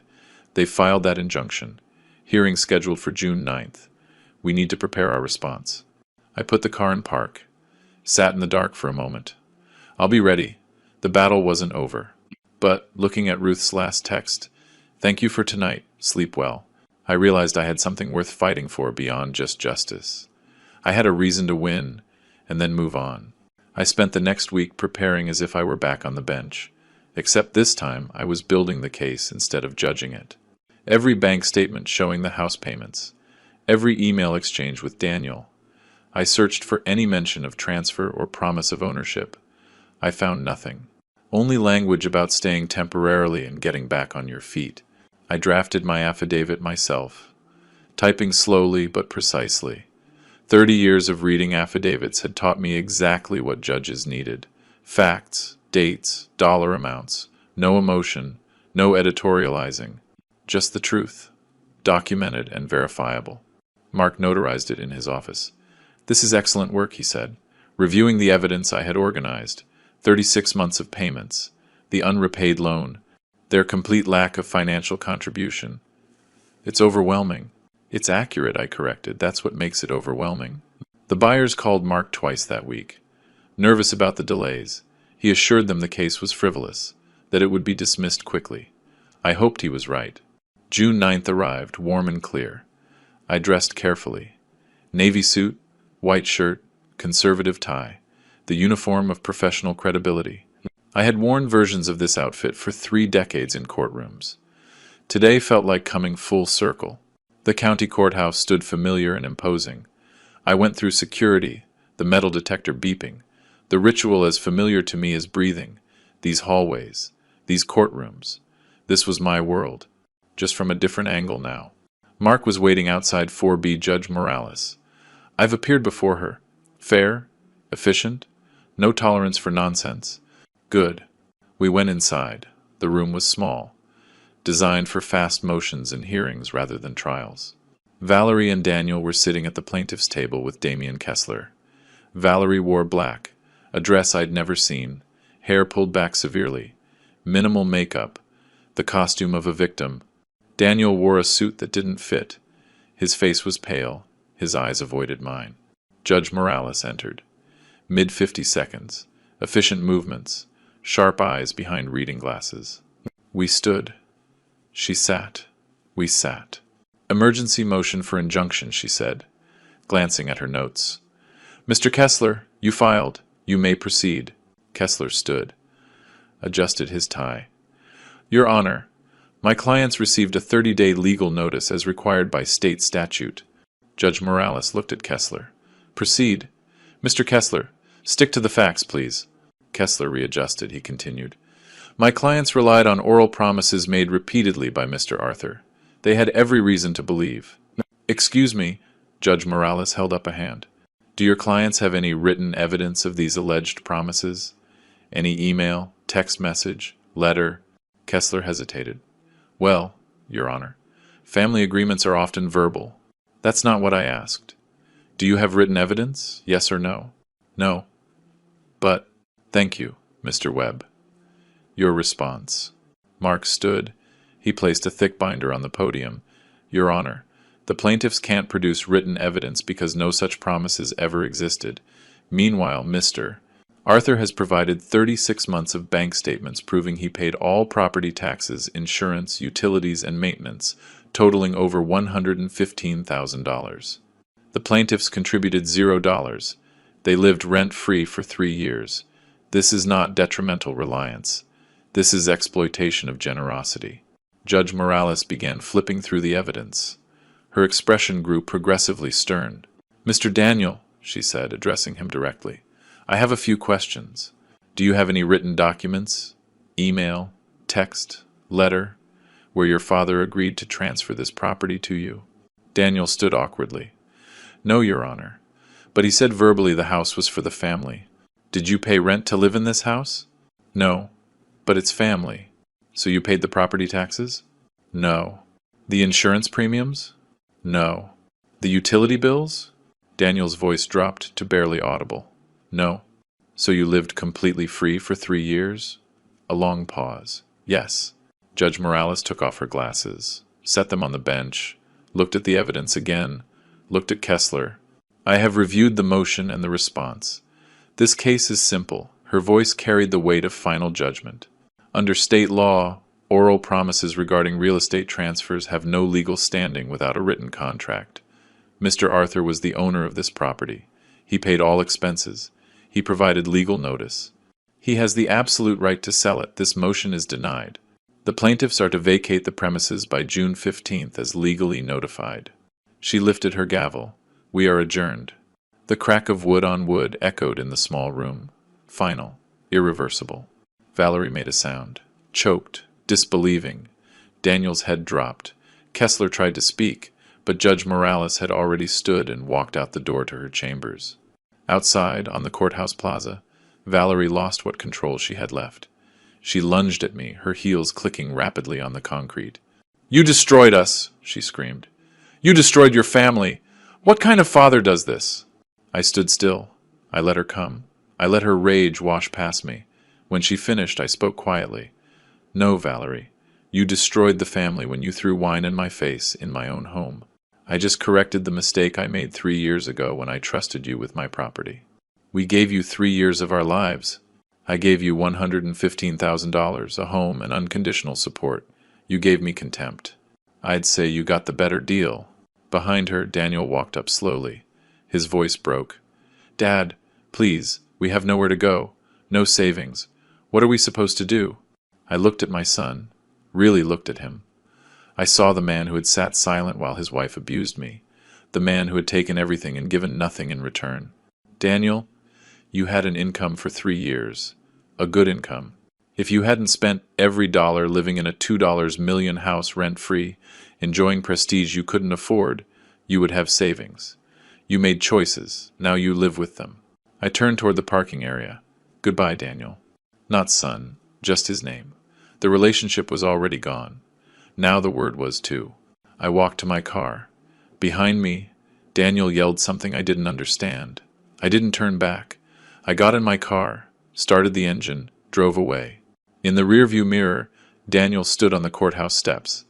They've filed that injunction. Hearing scheduled for June 9th. We need to prepare our response. I put the car in park. Sat in the dark for a moment. I'll be ready. The battle wasn't over. But, looking at Ruth's last text, thank you for tonight. Sleep well. I realized I had something worth fighting for beyond just justice. I had a reason to win, and then move on. I spent the next week preparing as if I were back on the bench. Except this time, I was building the case instead of judging it. Every bank statement showing the house payments. Every email exchange with Daniel. I searched for any mention of transfer or promise of ownership. I found nothing. Only language about staying temporarily and getting back on your feet. I drafted my affidavit myself, typing slowly but precisely. 30 years of reading affidavits had taught me exactly what judges needed. Facts, dates, dollar amounts, no emotion, no editorializing, just the truth, documented and verifiable. Mark notarized it in his office. "This is excellent work," he said, reviewing the evidence I had organized. 36 months of payments, the unrepaid loan, their complete lack of financial contribution. "It's overwhelming." "It's accurate," I corrected. "That's what makes it overwhelming." The buyers called Mark twice that week, nervous about the delays. He assured them the case was frivolous, that it would be dismissed quickly. I hoped he was right. June 9th arrived, warm and clear. I dressed carefully. Navy suit, white shirt, conservative tie, the uniform of professional credibility. I had worn versions of this outfit for 3 decades in courtrooms. Today felt like coming full circle. The county courthouse stood familiar and imposing. I went through security, the metal detector beeping, the ritual as familiar to me as breathing, these hallways, these courtrooms. This was my world, just from a different angle now. Mark was waiting outside 4B Judge Morales. I've appeared before her. Fair, efficient, no tolerance for nonsense. Good. We went inside. The room was small, designed for fast motions and hearings rather than trials. Valerie and Daniel were sitting at the plaintiff's table with Damien Kessler. Valerie wore black, a dress I'd never seen, hair pulled back severely, minimal makeup, the costume of a victim. Daniel wore a suit that didn't fit. His face was pale, his eyes avoided mine. Judge Morales entered. Mid-50 seconds, efficient movements, sharp eyes behind reading glasses. We stood. She sat. We sat. "Emergency motion for injunction," she said, glancing at her notes. "Mr. Kessler, you filed. You may proceed." Kessler stood, adjusted his tie. "Your Honor, my clients received a 30-day legal notice as required by state statute." Judge Morales looked at Kessler. "Proceed. Mr. Kessler, stick to the facts, please." Kessler readjusted. He continued. "My clients relied on oral promises made repeatedly by Mr. Arthur. They had every reason to believe." "Excuse me," Judge Morales held up a hand. "Do your clients have any written evidence of these alleged promises? Any email, text message, letter?" Kessler hesitated. "Well, Your Honor, family agreements are often verbal. That's not what I asked. Do you have written evidence? Yes or no?" "No." "But, thank you, Mr. Webb. Your response." Mark stood. He placed a thick binder on the podium. "Your Honor, the plaintiffs can't produce written evidence because no such promises ever existed. Meanwhile, Mr. Arthur has provided 36 months of bank statements proving he paid all property taxes, insurance, utilities, and maintenance, totaling over $115,000. The plaintiffs contributed $0. They lived rent-free for 3 years. This is not detrimental reliance. This is exploitation of generosity." Judge Morales began flipping through the evidence. Her expression grew progressively stern. "Mr. Daniel," she said, addressing him directly, "I have a few questions. Do you have any written documents, email, text, letter, where your father agreed to transfer this property to you?" Daniel stood awkwardly. "No, Your Honor. But he said verbally the house was for the family. Did you pay rent to live in this house?" "No. But it's family. So you paid the property taxes?" "No." "The insurance premiums?" "No." "The utility bills?" Daniel's voice dropped to barely audible. "No." "So you lived completely free for 3 years?" A long pause. "Yes." Judge Morales took off her glasses, set them on the bench, looked at the evidence again, looked at Kessler. "I have reviewed the motion and the response. This case is simple." Her voice carried the weight of final judgment. "Under state law, oral promises regarding real estate transfers have no legal standing without a written contract. Mr. Arthur was the owner of this property. He paid all expenses. He provided legal notice. He has the absolute right to sell it. This motion is denied. The plaintiffs are to vacate the premises by June 15th as legally notified." She lifted her gavel. "We are adjourned." The crack of wood on wood echoed in the small room. Final. Irreversible. Valerie made a sound. Choked. Disbelieving. Daniel's head dropped. Kessler tried to speak, but Judge Morales had already stood and walked out the door to her chambers. Outside, on the courthouse plaza, Valerie lost what control she had left. She lunged at me, her heels clicking rapidly on the concrete. "You destroyed us!" she screamed. "You destroyed your family! What kind of father does this?" I stood still. I let her come. I let her rage wash past me. When she finished, I spoke quietly. "No, Valerie. You destroyed the family when you threw wine in my face in my own home. I just corrected the mistake I made 3 years ago when I trusted you with my property. We gave you 3 years of our lives. I gave you $115,000, a home, and unconditional support. You gave me contempt. I'd say you got the better deal." Behind her, Daniel walked up slowly. His voice broke. "Dad, please, we have nowhere to go. No savings. What are we supposed to do?" I looked at my son, really looked at him. I saw the man who had sat silent while his wife abused me, the man who had taken everything and given nothing in return. "Daniel, you had an income for 3 years, a good income. If you hadn't spent every dollar living in a $2 million house rent-free, enjoying prestige you couldn't afford, you would have savings. You made choices, now you live with them." I turned toward the parking area. "Goodbye, Daniel." Not son, just his name. The relationship was already gone. Now the word was too. I walked to my car. Behind me, Daniel yelled something I didn't understand. I didn't turn back. I got in my car, started the engine, drove away. In the rearview mirror, Daniel stood on the courthouse steps.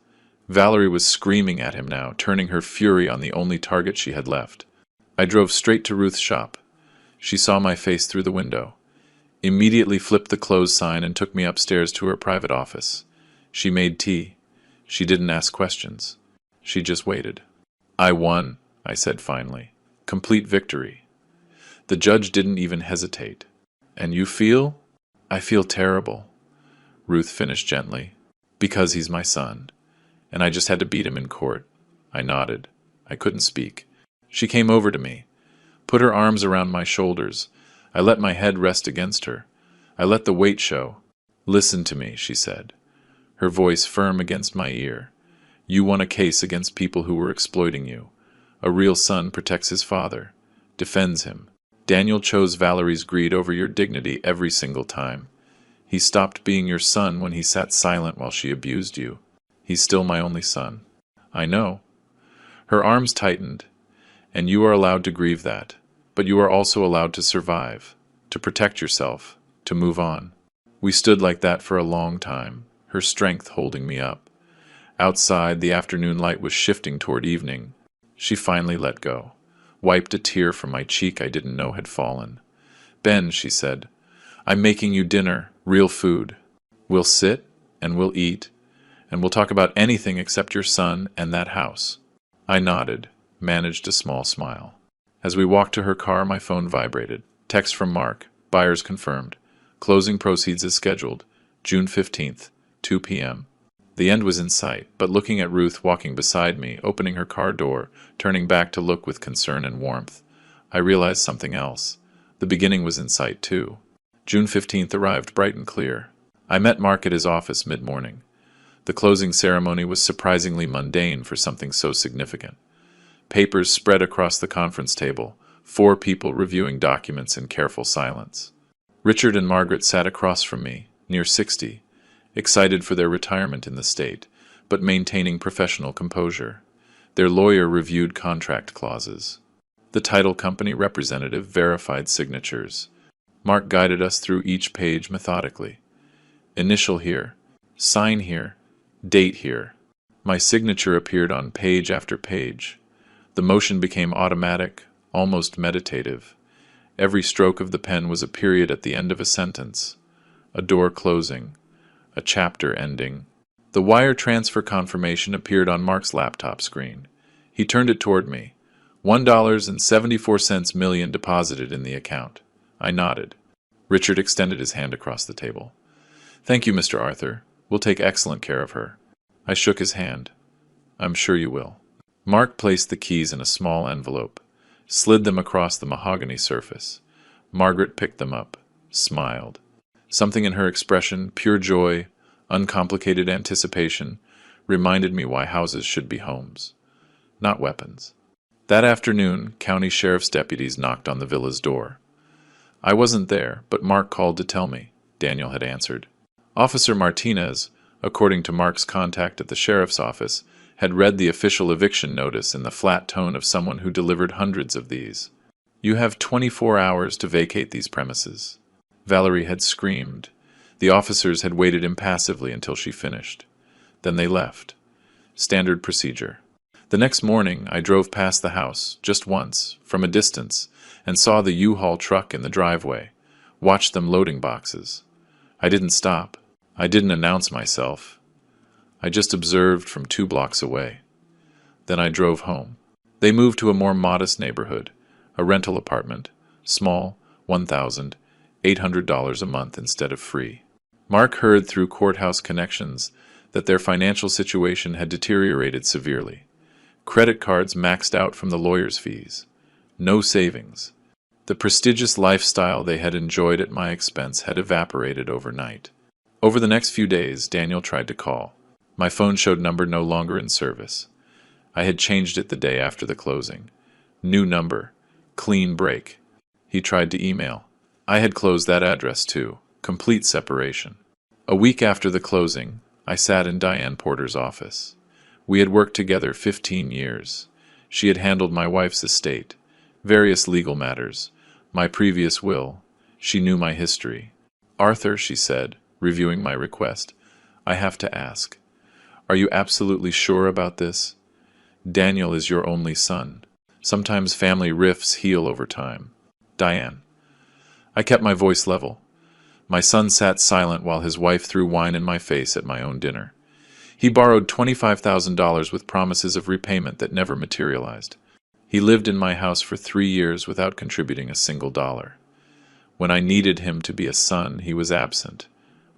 Valerie was screaming at him now, turning her fury on the only target she had left. I drove straight to Ruth's shop. She saw my face through the window, immediately flipped the close sign and took me upstairs to her private office. She made tea. She didn't ask questions. She just waited. "I won," I said finally. "Complete victory." The judge didn't even hesitate. "And you feel?" "I feel terrible," Ruth finished gently. "Because he's my son. And I just had to beat him in court." I nodded. I couldn't speak. She came over to me, put her arms around my shoulders. I let my head rest against her. I let the weight show. "Listen to me," she said, her voice firm against my ear. "You won a case against people who were exploiting you. A real son protects his father, defends him. Daniel chose Valerie's greed over your dignity every single time. He stopped being your son when he sat silent while she abused you. He's still my only son." "I know." Her arms tightened. "And you are allowed to grieve that. But you are also allowed to survive, to protect yourself, to move on." We stood like that for a long time, her strength holding me up. Outside, the afternoon light was shifting toward evening. She finally let go, wiped a tear from my cheek I didn't know had fallen. "Ben," she said, "I'm making you dinner, real food. We'll sit, and we'll eat, and we'll talk about anything except your son and that house." I nodded, managed a small smile. As we walked to her car, my phone vibrated. Text from Mark. "Buyers confirmed. Closing proceeds as scheduled. June 15th, 2 p.m. The end was in sight, but looking at Ruth walking beside me, opening her car door, turning back to look with concern and warmth, I realized something else. The beginning was in sight, too. June 15th arrived bright and clear. I met Mark at his office mid-morning. The closing ceremony was surprisingly mundane for something so significant. Papers spread across the conference table, 4 people reviewing documents in careful silence. Richard and Margaret sat across from me, near 60, excited for their retirement in the state, but maintaining professional composure. Their lawyer reviewed contract clauses. The title company representative verified signatures. Mark guided us through each page methodically. Initial here, sign here, date here. My signature appeared on page after page. The motion became automatic, almost meditative. Every stroke of the pen was a period at the end of a sentence, a door closing, a chapter ending. The wire transfer confirmation appeared on Mark's laptop screen. He turned it toward me. $1.74 million deposited in the account. I nodded. Richard extended his hand across the table. "Thank you, Mr. Arthur. We'll take excellent care of her." I shook his hand. "I'm sure you will." Mark placed the keys in a small envelope, slid them across the mahogany surface. Margaret picked them up, smiled. Something in her expression, pure joy, uncomplicated anticipation, reminded me why houses should be homes, not weapons. That afternoon, county sheriff's deputies knocked on the villa's door. I wasn't there, but Mark called to tell me, Daniel had answered. Officer Martinez, according to Mark's contact at the sheriff's office, had read the official eviction notice in the flat tone of someone who delivered hundreds of these. You have 24 hours to vacate these premises. Valerie had screamed. The officers had waited impassively until she finished. Then they left. Standard procedure. The next morning, I drove past the house, just once, from a distance, and saw the U-Haul truck in the driveway, watched them loading boxes. I didn't stop. I didn't announce myself. I just observed from 2 blocks away. Then I drove home. They moved to a more modest neighborhood, a rental apartment, small, $1,800 a month instead of free. Mark heard through courthouse connections that their financial situation had deteriorated severely. Credit cards maxed out from the lawyer's fees. No savings. The prestigious lifestyle they had enjoyed at my expense had evaporated overnight. Over the next few days, Daniel tried to call. My phone showed number no longer in service. I had changed it the day after the closing. New number. Clean break. He tried to email. I had closed that address too. Complete separation. A week after the closing, I sat in Diane Porter's office. We had worked together 15 years. She had handled my wife's estate, various legal matters, my previous will. She knew my history. Arthur, she said, reviewing my request, I have to ask. Are you absolutely sure about this? Daniel is your only son. Sometimes family rifts heal over time. Diane. I kept my voice level. My son sat silent while his wife threw wine in my face at my own dinner. He borrowed $25,000 with promises of repayment that never materialized. He lived in my house for 3 years without contributing a single dollar. When I needed him to be a son, he was absent.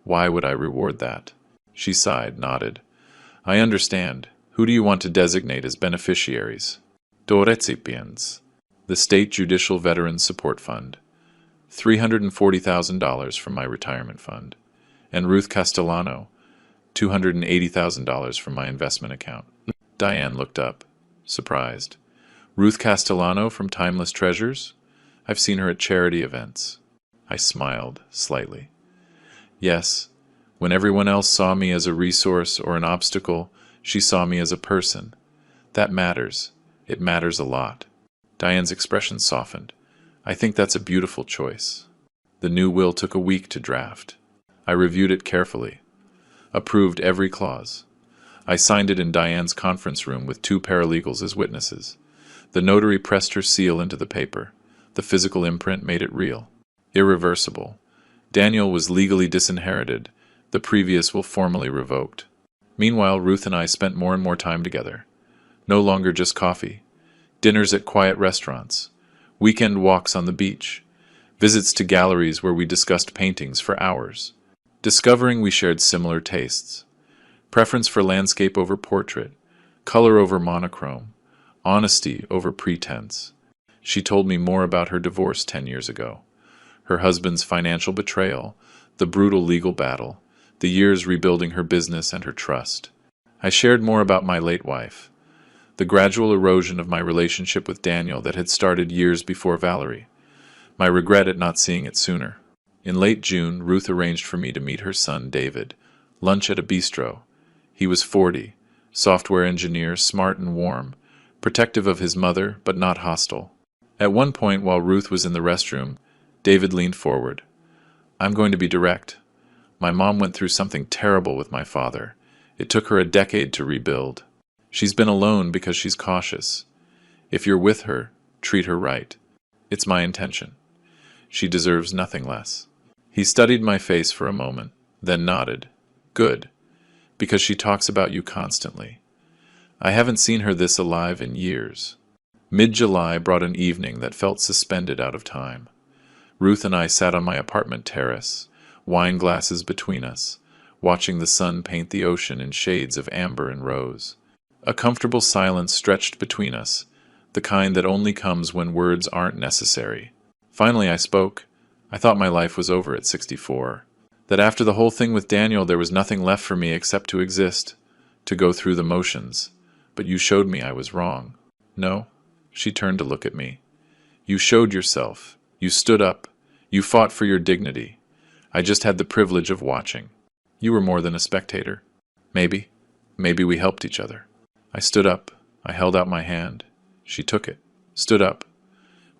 Why would I reward that? She sighed, nodded. I understand. Who do you want to designate as beneficiaries? Dos recipients. The State Judicial Veterans Support Fund. $340,000 from my retirement fund. And Ruth Castellano, $280,000 from my investment account. Diane looked up, surprised. Ruth Castellano from Timeless Treasures? I've seen her at charity events. I smiled, slightly. Yes, when everyone else saw me as a resource or an obstacle, she saw me as a person. That matters. It matters a lot. Diane's expression softened. I think that's a beautiful choice. The new will took a week to draft. I reviewed it carefully. Approved every clause. I signed it in Diane's conference room with 2 paralegals as witnesses. The notary pressed her seal into the paper. The physical imprint made it real. Irreversible. Daniel was legally disinherited. The previous will formally revoked. Meanwhile, Ruth and I spent more and more time together. No longer just coffee. Dinners at quiet restaurants. Weekend walks on the beach. Visits to galleries where we discussed paintings for hours. Discovering we shared similar tastes. Preference for landscape over portrait. Color over monochrome. Honesty over pretense. She told me more about her divorce 10 years ago. Her husband's financial betrayal. The brutal legal battle. The years rebuilding her business and her trust. I shared more about my late wife. The gradual erosion of my relationship with Daniel that had started years before Valerie. My regret at not seeing it sooner. In late June, Ruth arranged for me to meet her son, David. Lunch at a bistro. He was 40, software engineer, smart and warm, protective of his mother, but not hostile. At one point, while Ruth was in the restroom, David leaned forward. I'm going to be direct. My mom went through something terrible with my father. It took her a decade to rebuild. She's been alone because she's cautious. If you're with her, treat her right. It's my intention. She deserves nothing less. He studied my face for a moment, then nodded. Good, because she talks about you constantly. I haven't seen her this alive in years. Mid-July brought an evening that felt suspended out of time. Ruth and I sat on my apartment terrace, wine glasses between us, watching the sun paint the ocean in shades of amber and rose. A comfortable silence stretched between us, the kind that only comes when words aren't necessary. Finally I spoke. I thought my life was over at 64. That after the whole thing with Daniel there was nothing left for me except to exist to go through the motions, but you showed me I was wrong. No? She turned to look at me. You showed yourself. You stood up. You fought for your dignity. I just had the privilege of watching. You were more than a spectator. Maybe. Maybe we helped each other. I stood up. I held out my hand. She took it. Stood up.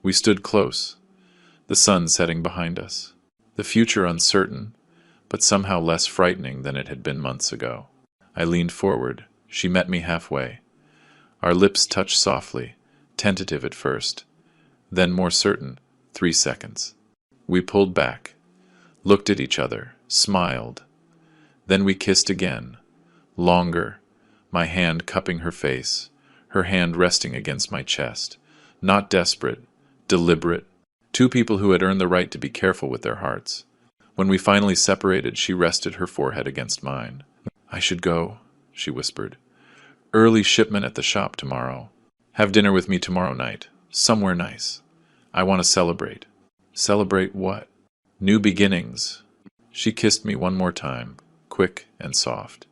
We stood close. The sun setting behind us. The future uncertain, but somehow less frightening than it had been months ago. I leaned forward. She met me halfway. Our lips touched softly, tentative at first, then more certain, 3 seconds. We pulled back, looked at each other, smiled. Then we kissed again, longer, my hand cupping her face, her hand resting against my chest. Not desperate, deliberate. Two people who had earned the right to be careful with their hearts. When we finally separated, she rested her forehead against mine. I should go, she whispered. Early shipment at the shop tomorrow. Have dinner with me tomorrow night. Somewhere nice. I want to celebrate. Celebrate what? New beginnings. She kissed me one more time, quick and soft.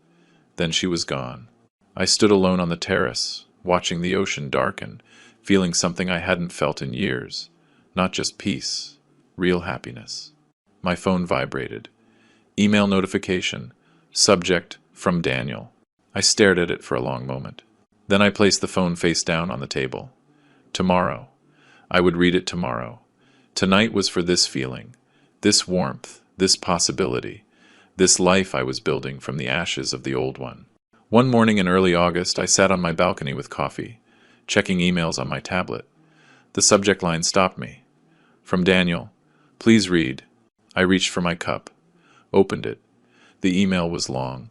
Then she was gone. I stood alone on the terrace, watching the ocean darken, feeling something I hadn't felt in years. Not just peace, real happiness. My phone vibrated. Email notification. Subject, from Daniel. I stared at it for a long moment. Then I placed the phone face down on the table. Tomorrow. I would read it tomorrow. Tonight was for this feeling, this warmth, this possibility, this life I was building from the ashes of the old one. One morning in early August, I sat on my balcony with coffee, checking emails on my tablet. The subject line stopped me. From Daniel. Please read. I reached for my cup, opened it. The email was long,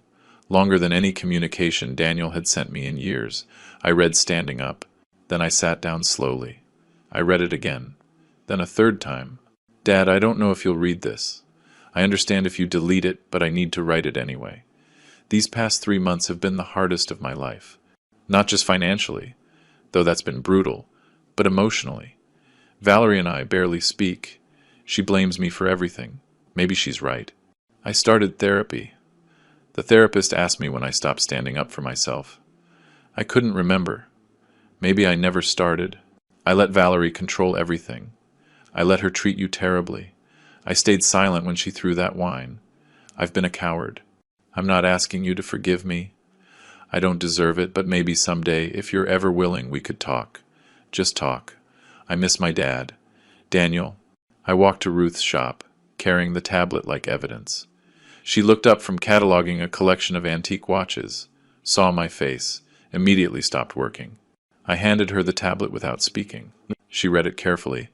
longer than any communication Daniel had sent me in years. I read standing up. Then I sat down slowly. I read it again. Then a third time. Dad, I don't know if you'll read this. I understand if you delete it, but I need to write it anyway. These past 3 months have been the hardest of my life. Not just financially, though that's been brutal, but emotionally. Valerie and I barely speak. She blames me for everything. Maybe she's right. I started therapy. The therapist asked me when I stopped standing up for myself. I couldn't remember. Maybe I never started. I let Valerie control everything. I let her treat you terribly. I stayed silent when she threw that wine. I've been a coward. I'm not asking you to forgive me. I don't deserve it, but maybe someday, if you're ever willing, we could talk. Just talk. I miss my dad. Daniel. I walked to Ruth's shop, carrying the tablet like evidence. She looked up from cataloging a collection of antique watches, saw my face, immediately stopped working. I handed her the tablet without speaking. She read it carefully,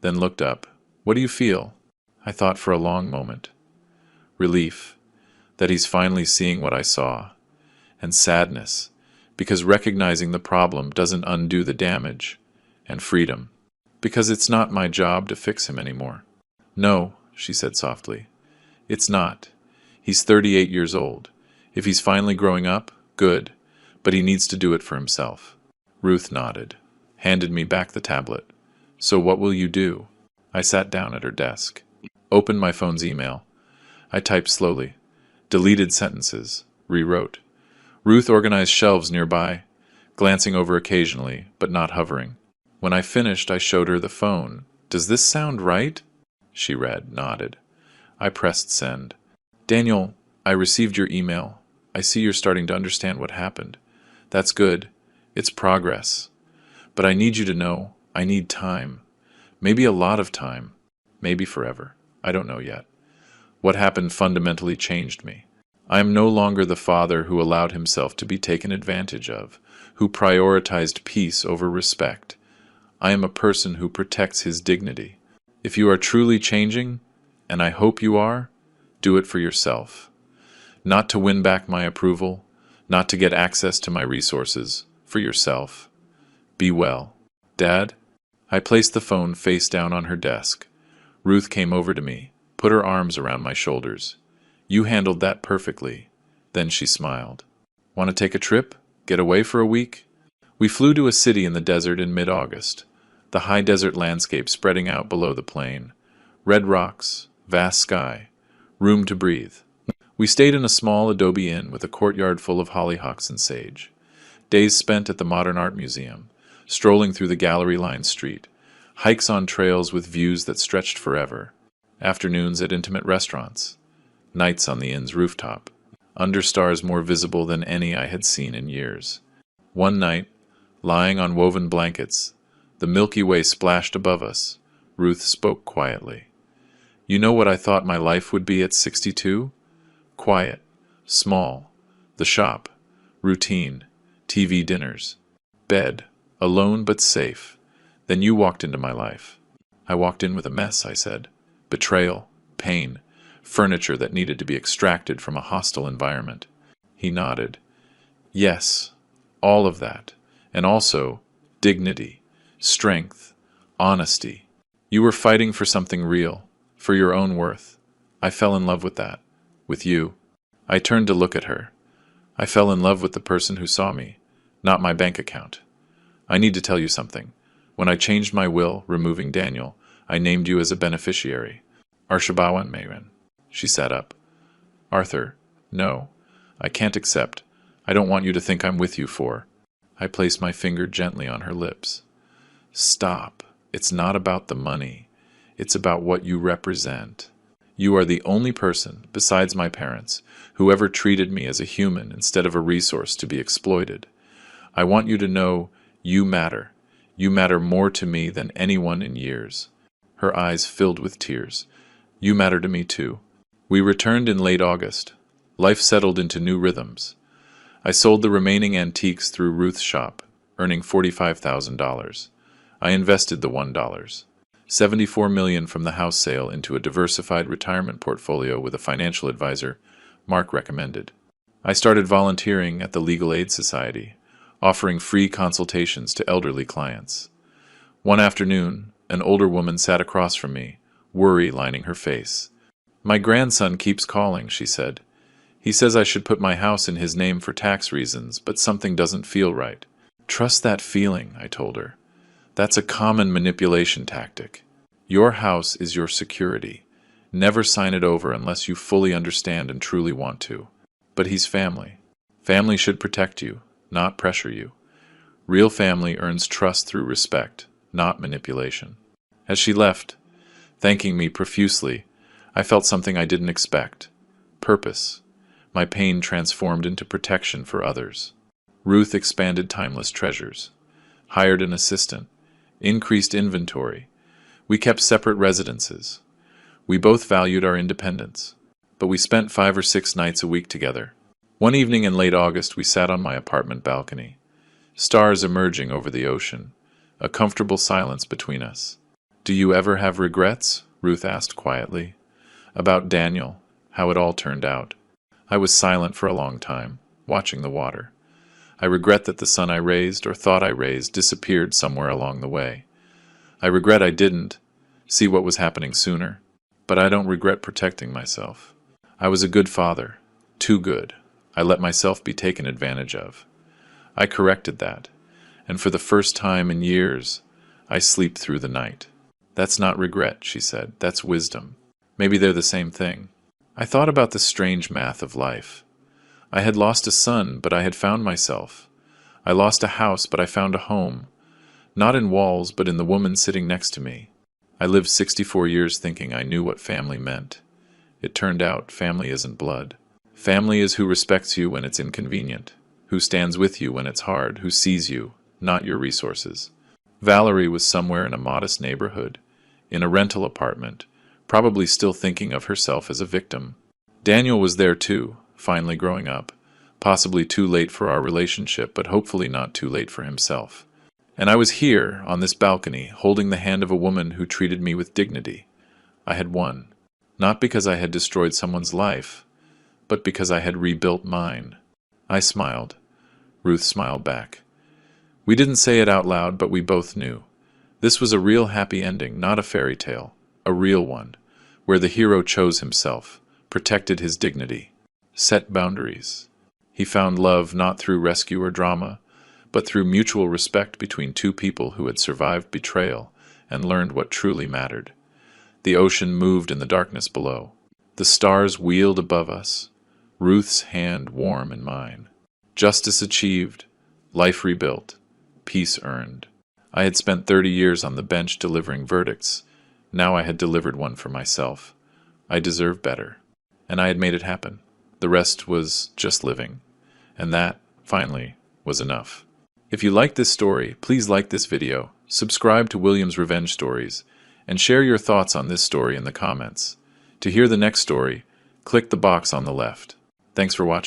then looked up. What do you feel? I thought for a long moment. Relief, that he's finally seeing what I saw, and sadness, because recognizing the problem doesn't undo the damage, and freedom, because it's not my job to fix him anymore. No, she said softly. It's not. He's 38 years old. If he's finally growing up, good, but he needs to do it for himself. Ruth nodded, handed me back the tablet. So what will you do? I sat down at her desk, opened my phone's email. I typed slowly, deleted sentences, rewrote. Ruth organized shelves nearby, glancing over occasionally, but not hovering. When I finished, I showed her the phone. Does this sound right? She read, nodded. I pressed send. Daniel, I received your email. I see you're starting to understand what happened. That's good. It's progress. But I need you to know, I need time. Maybe a lot of time. Maybe forever. I don't know yet. What happened fundamentally changed me. I am no longer the father who allowed himself to be taken advantage of, who prioritized peace over respect. I am a person who protects his dignity. If you are truly changing, and I hope you are, do it for yourself. Not to win back my approval, not to get access to my resources, for yourself. Be well. Dad? I placed the phone face down on her desk. Ruth came over to me, put her arms around my shoulders. You handled that perfectly. Then she smiled. Want to take a trip? Get away for a week? We flew to a city in the desert in mid-August, the high desert landscape spreading out below the plain. Red rocks, vast sky, room to breathe. We stayed in a small adobe inn with a courtyard full of hollyhocks and sage. Days spent at the Modern Art Museum, strolling through the gallery-lined street, hikes on trails with views that stretched forever, afternoons at intimate restaurants, nights on the inn's rooftop, under stars more visible than any I had seen in years. One night, lying on woven blankets, the Milky Way splashed above us. Ruth spoke quietly. "You know what I thought my life would be at 62? Quiet, small, the shop, routine, TV dinners, bed, alone but safe. Then you walked into my life." "I walked in with a mess," I said. "Betrayal, pain, furniture that needed to be extracted from a hostile environment." He nodded. "Yes, all of that. And also dignity, strength, honesty. You were fighting for something real, for your own worth. I fell in love with that. With you." I turned to look at her. "I fell in love with the person who saw me, not my bank account. I need to tell you something. When I changed my will, removing Daniel, I named you as a beneficiary. Arshabawan Mayran." She sat up. "Arthur, no. I can't accept. I don't want you to think I'm with you for." I placed my finger gently on her lips. "Stop. It's not about the money. It's about what you represent. You are the only person, besides my parents, who ever treated me as a human instead of a resource to be exploited. I want you to know you matter. You matter more to me than anyone in years." Her eyes filled with tears. "You matter to me too." We returned in late August. Life settled into new rhythms. I sold the remaining antiques through Ruth's shop, earning $45,000. I invested the $1. $74 million from the house sale into a diversified retirement portfolio with a financial advisor Mark recommended. I started volunteering at the Legal Aid Society, offering free consultations to elderly clients. One afternoon, an older woman sat across from me, worry lining her face. "My grandson keeps calling," she said. "He says I should put my house in his name for tax reasons, but something doesn't feel right." "Trust that feeling," I told her. "That's a common manipulation tactic. Your house is your security. Never sign it over unless you fully understand and truly want to." "But he's family. Family should protect you, not pressure you. Real family earns trust through respect, not manipulation." As she left, thanking me profusely, I felt something I didn't expect. Purpose. My pain transformed into protection for others. Ruth expanded Timeless Treasures, hired an assistant, increased inventory. We kept separate residences. We both valued our independence, but we spent 5 or 6 nights a week together. One evening in late August, we sat on my apartment balcony, stars emerging over the ocean, a comfortable silence between us. "Do you ever have regrets?" Ruth asked quietly. "About Daniel, how it all turned out." I was silent for a long time, watching the water. I regret that the son I raised, or thought I raised, disappeared somewhere along the way. I regret I didn't see what was happening sooner, but I don't regret protecting myself. I was a good father, too good. I let myself be taken advantage of. I corrected that, and for the first time in years, I sleep through the night. "That's not regret," she said. "That's wisdom. Maybe they're the same thing." I thought about the strange math of life. I had lost a son, but I had found myself. I lost a house, but I found a home. Not in walls, but in the woman sitting next to me. I lived 64 years thinking I knew what family meant. It turned out family isn't blood. Family is who respects you when it's inconvenient, who stands with you when it's hard, who sees you, not your resources. Valerie was somewhere in a modest neighborhood, in a rental apartment, probably still thinking of herself as a victim. Daniel was there too, finally growing up, possibly too late for our relationship, but hopefully not too late for himself. And I was here, on this balcony, holding the hand of a woman who treated me with dignity. I had won, not because I had destroyed someone's life, but because I had rebuilt mine. I smiled. Ruth smiled back. We didn't say it out loud, but we both knew. This was a real happy ending, not a fairy tale, a real one, where the hero chose himself, protected his dignity, set boundaries. He found love not through rescue or drama, but through mutual respect between two people who had survived betrayal and learned what truly mattered. The ocean moved in the darkness below. The stars wheeled above us. Ruth's hand warm in mine. Justice achieved, life rebuilt, peace earned. I had spent 30 years on the bench delivering verdicts. Now I had delivered one for myself. I deserved better. And I had made it happen. The rest was just living. And that, finally, was enough. If you like this story, please like this video, subscribe to William's Revenge Stories, and share your thoughts on this story in the comments. To hear the next story, click the box on the left. Thanks for watching.